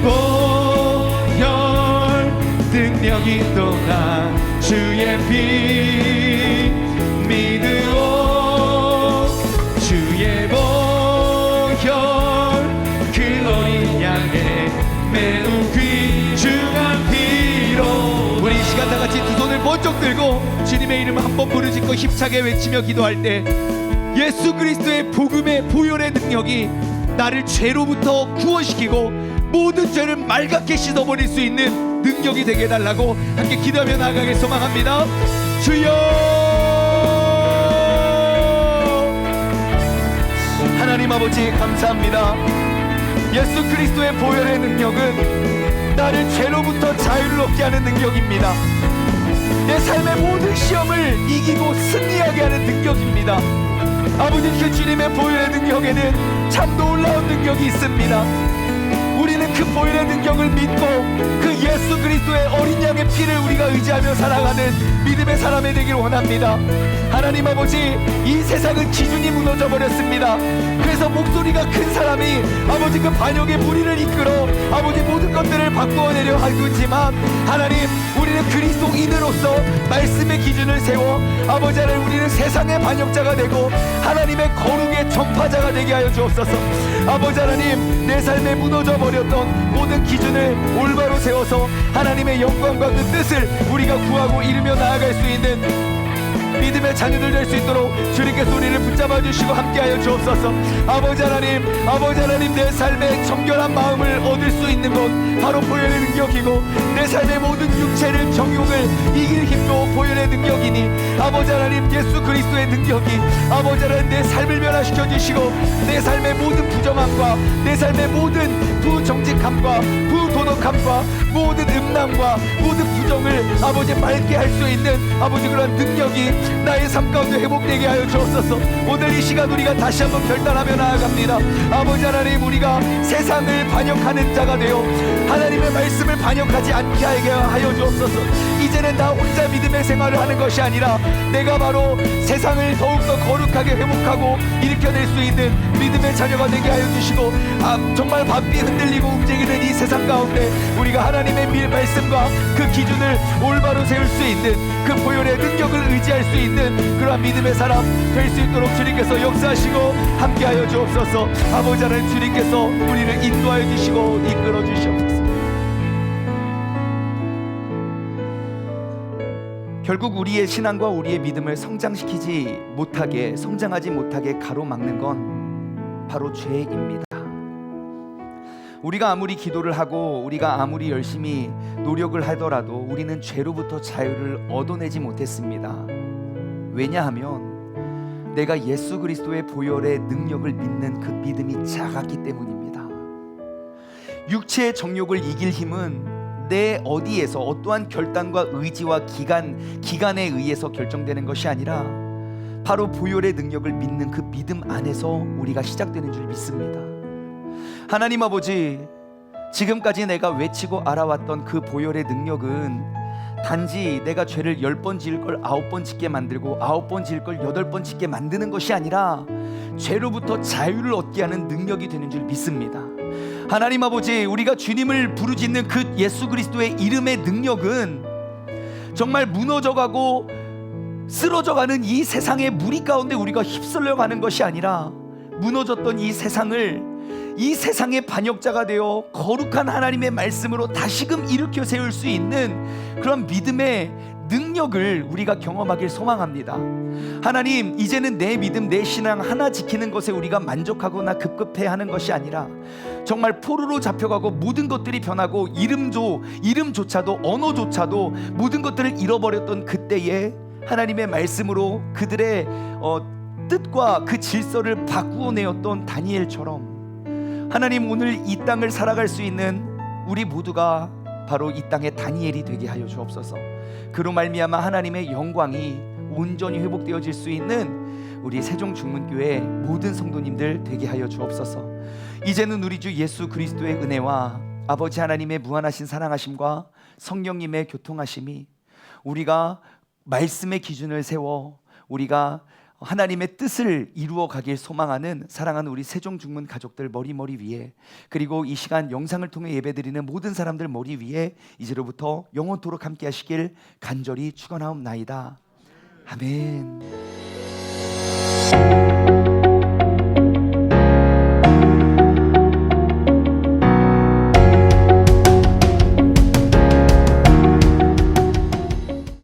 B: 보혈 능력이 또한 주의 피 믿으오. 주의 보혈 그 어린 양의 매우 귀중한 피로.
A: 우리 이 시간 다 같이 두 손을 번쩍 들고 주님의 이름 한번 부르짖고 힘차게 외치며 기도할 때, 예수 그리스도의 복음의 보혈의 능력이 나를 죄로부터 구원시키고 모든 죄를 맑게 씻어버릴 수 있는 능력이 되게 해달라고 함께 기도하며 나아가길 소망합니다. 주여, 하나님 아버지 감사합니다. 예수 그리스도의 보혈의 능력은 나를 죄로부터 자유를 얻게 하는 능력입니다. 내 삶의 모든 시험을 이기고 승리하게 하는 능력입니다. 아버지, 그 주님의 보혈의 능력에는 참 놀라운 능력이 있습니다. 우리는 그 보혈의 능력을 믿고 그 예수 그리스도의 어린 양의 피를 우리가 의지하며 살아가는 믿음의 사람이 되길 원합니다. 하나님 아버지, 이 세상은 기준이 무너져 버렸습니다. 그래서 목소리가 큰 사람이 아버지 그 반역의 무리를 이끌어 아버지 모든 것들을 바꾸어내려 하고 있지만, 하나님, 우리는 그리스도인으로서 말씀의 기준을 세워 아버지 하나님, 우리는 세상의 반역자가 되고 하나님의 거룩의 전파자가 되게 하여 주옵소서. 아버지 하나님, 내 삶에 무너져 버렸던 모든 기준을 올바로 세워서 하나님의 영광과 그 뜻을 우리가 구하고 이루며 나아갈 수 있는 믿음의 자녀들 될 수 있도록 주님께서 우리를 붙잡아 주시고 함께하여 주옵소서. 아버지 하나님, 내 삶의 정결한 마음을 얻을 수 있는 것 바로 보혈의 능력이고, 내 삶의 모든 육체를 정욕을 이길 힘도 보혈의 능력이니, 아버지 하나님, 예수 그리스도의 능력이 아버지 하나님 내 삶을 변화시켜 주시고, 내 삶의 모든 부정함과 내 삶의 모든 부정직함과 부도덕함과 모든 음란과 모든 부정을 아버지 맑게 할 수 있는 아버지 그런 능력이 나의 삶 가운데 회복되게 하여 주옵소서. 오늘 이 시간 우리가 다시 한번 결단하며 나아갑니다. 아버지 하나님, 우리가 세상을 반역하는 자가 되어 하나님의 말씀을 반역하지 않게 하여 주옵소서. 이제 이제는 나 혼자 믿음의 생활을 하는 것이 아니라 내가 바로 세상을 더욱더 거룩하게 회복하고 일으켜낼 수 있는 믿음의 자녀가 되게 하여 주시고, 정말 바삐 흔들리고 움직이는 이 세상 가운데 우리가 하나님의 말씀과 그 기준을 올바로 세울 수 있는, 그 보혈의 능력을 의지할 수 있는 그러한 믿음의 사람 될 수 있도록 주님께서 역사하시고 함께하여 주옵소서. 아버지 하나님, 주님께서 우리를 인도하여 주시고 이끌어 주시옵소서. 결국 우리의 신앙과 우리의 믿음을 성장하지 못하게 가로막는 건 바로 죄입니다. 우리가 아무리 기도를 하고 우리가 아무리 열심히 노력을 하더라도 우리는 죄로부터 자유를 얻어내지 못했습니다. 왜냐하면 내가 예수 그리스도의 보혈의 능력을 믿는 그 믿음이 작았기 때문입니다. 육체의 정욕을 이길 힘은 내 어디에서 어떠한 결단과 의지와 기간에 의해서 결정되는 것이 아니라 바로 보혈의 능력을 믿는 그 믿음 안에서 우리가 시작되는 줄 믿습니다. 하나님 아버지, 지금까지 내가 외치고 알아왔던 그 보혈의 능력은 단지 내가 죄를 10번 지을 걸 9번 짓게 만들고 9번 지을 걸 8번 짓게 만드는 것이 아니라 죄로부터 자유를 얻게 하는 능력이 되는 줄 믿습니다. 하나님 아버지, 우리가 주님을 부르짖는 그 예수 그리스도의 이름의 능력은 정말 무너져가고 쓰러져가는 이 세상의 무리 가운데 우리가 휩쓸려가는 것이 아니라 무너졌던 이 세상의 반역자가 되어 거룩한 하나님의 말씀으로 다시금 일으켜 세울 수 있는 그런 믿음의 능력을 우리가 경험하길 소망합니다. 하나님, 이제는 내 믿음, 내 신앙 하나 지키는 것에 우리가 만족하거나 급급해하는 것이 아니라 정말 포로로 잡혀가고 모든 것들이 변하고 이름조차도 언어조차도 모든 것들을 잃어버렸던 그때에 하나님의 말씀으로 그들의 뜻과 그 질서를 바꾸어 내었던 다니엘처럼 하나님, 오늘 이 땅을 살아갈 수 있는 우리 모두가 바로 이 땅의 다니엘이 되게 하여 주옵소서. 그로 말미암아 하나님의 영광이 온전히 회복되어질 수 있는 우리 세종중문교회 모든 성도님들 되게 하여 주옵소서. 이제는 우리 주 예수 그리스도의 은혜와 아버지 하나님의 무한하신 사랑하심과 성령님의 교통하심이 우리가 말씀의 기준을 세워 우리가 하나님의 뜻을 이루어 가길 소망하는 사랑하는 우리 세종중문 가족들 머리 위에, 그리고 이 시간 영상을 통해 예배드리는 모든 사람들 머리 위에 이제로부터 영원토록 함께 하시길 간절히 축원하옵나이다. 아멘.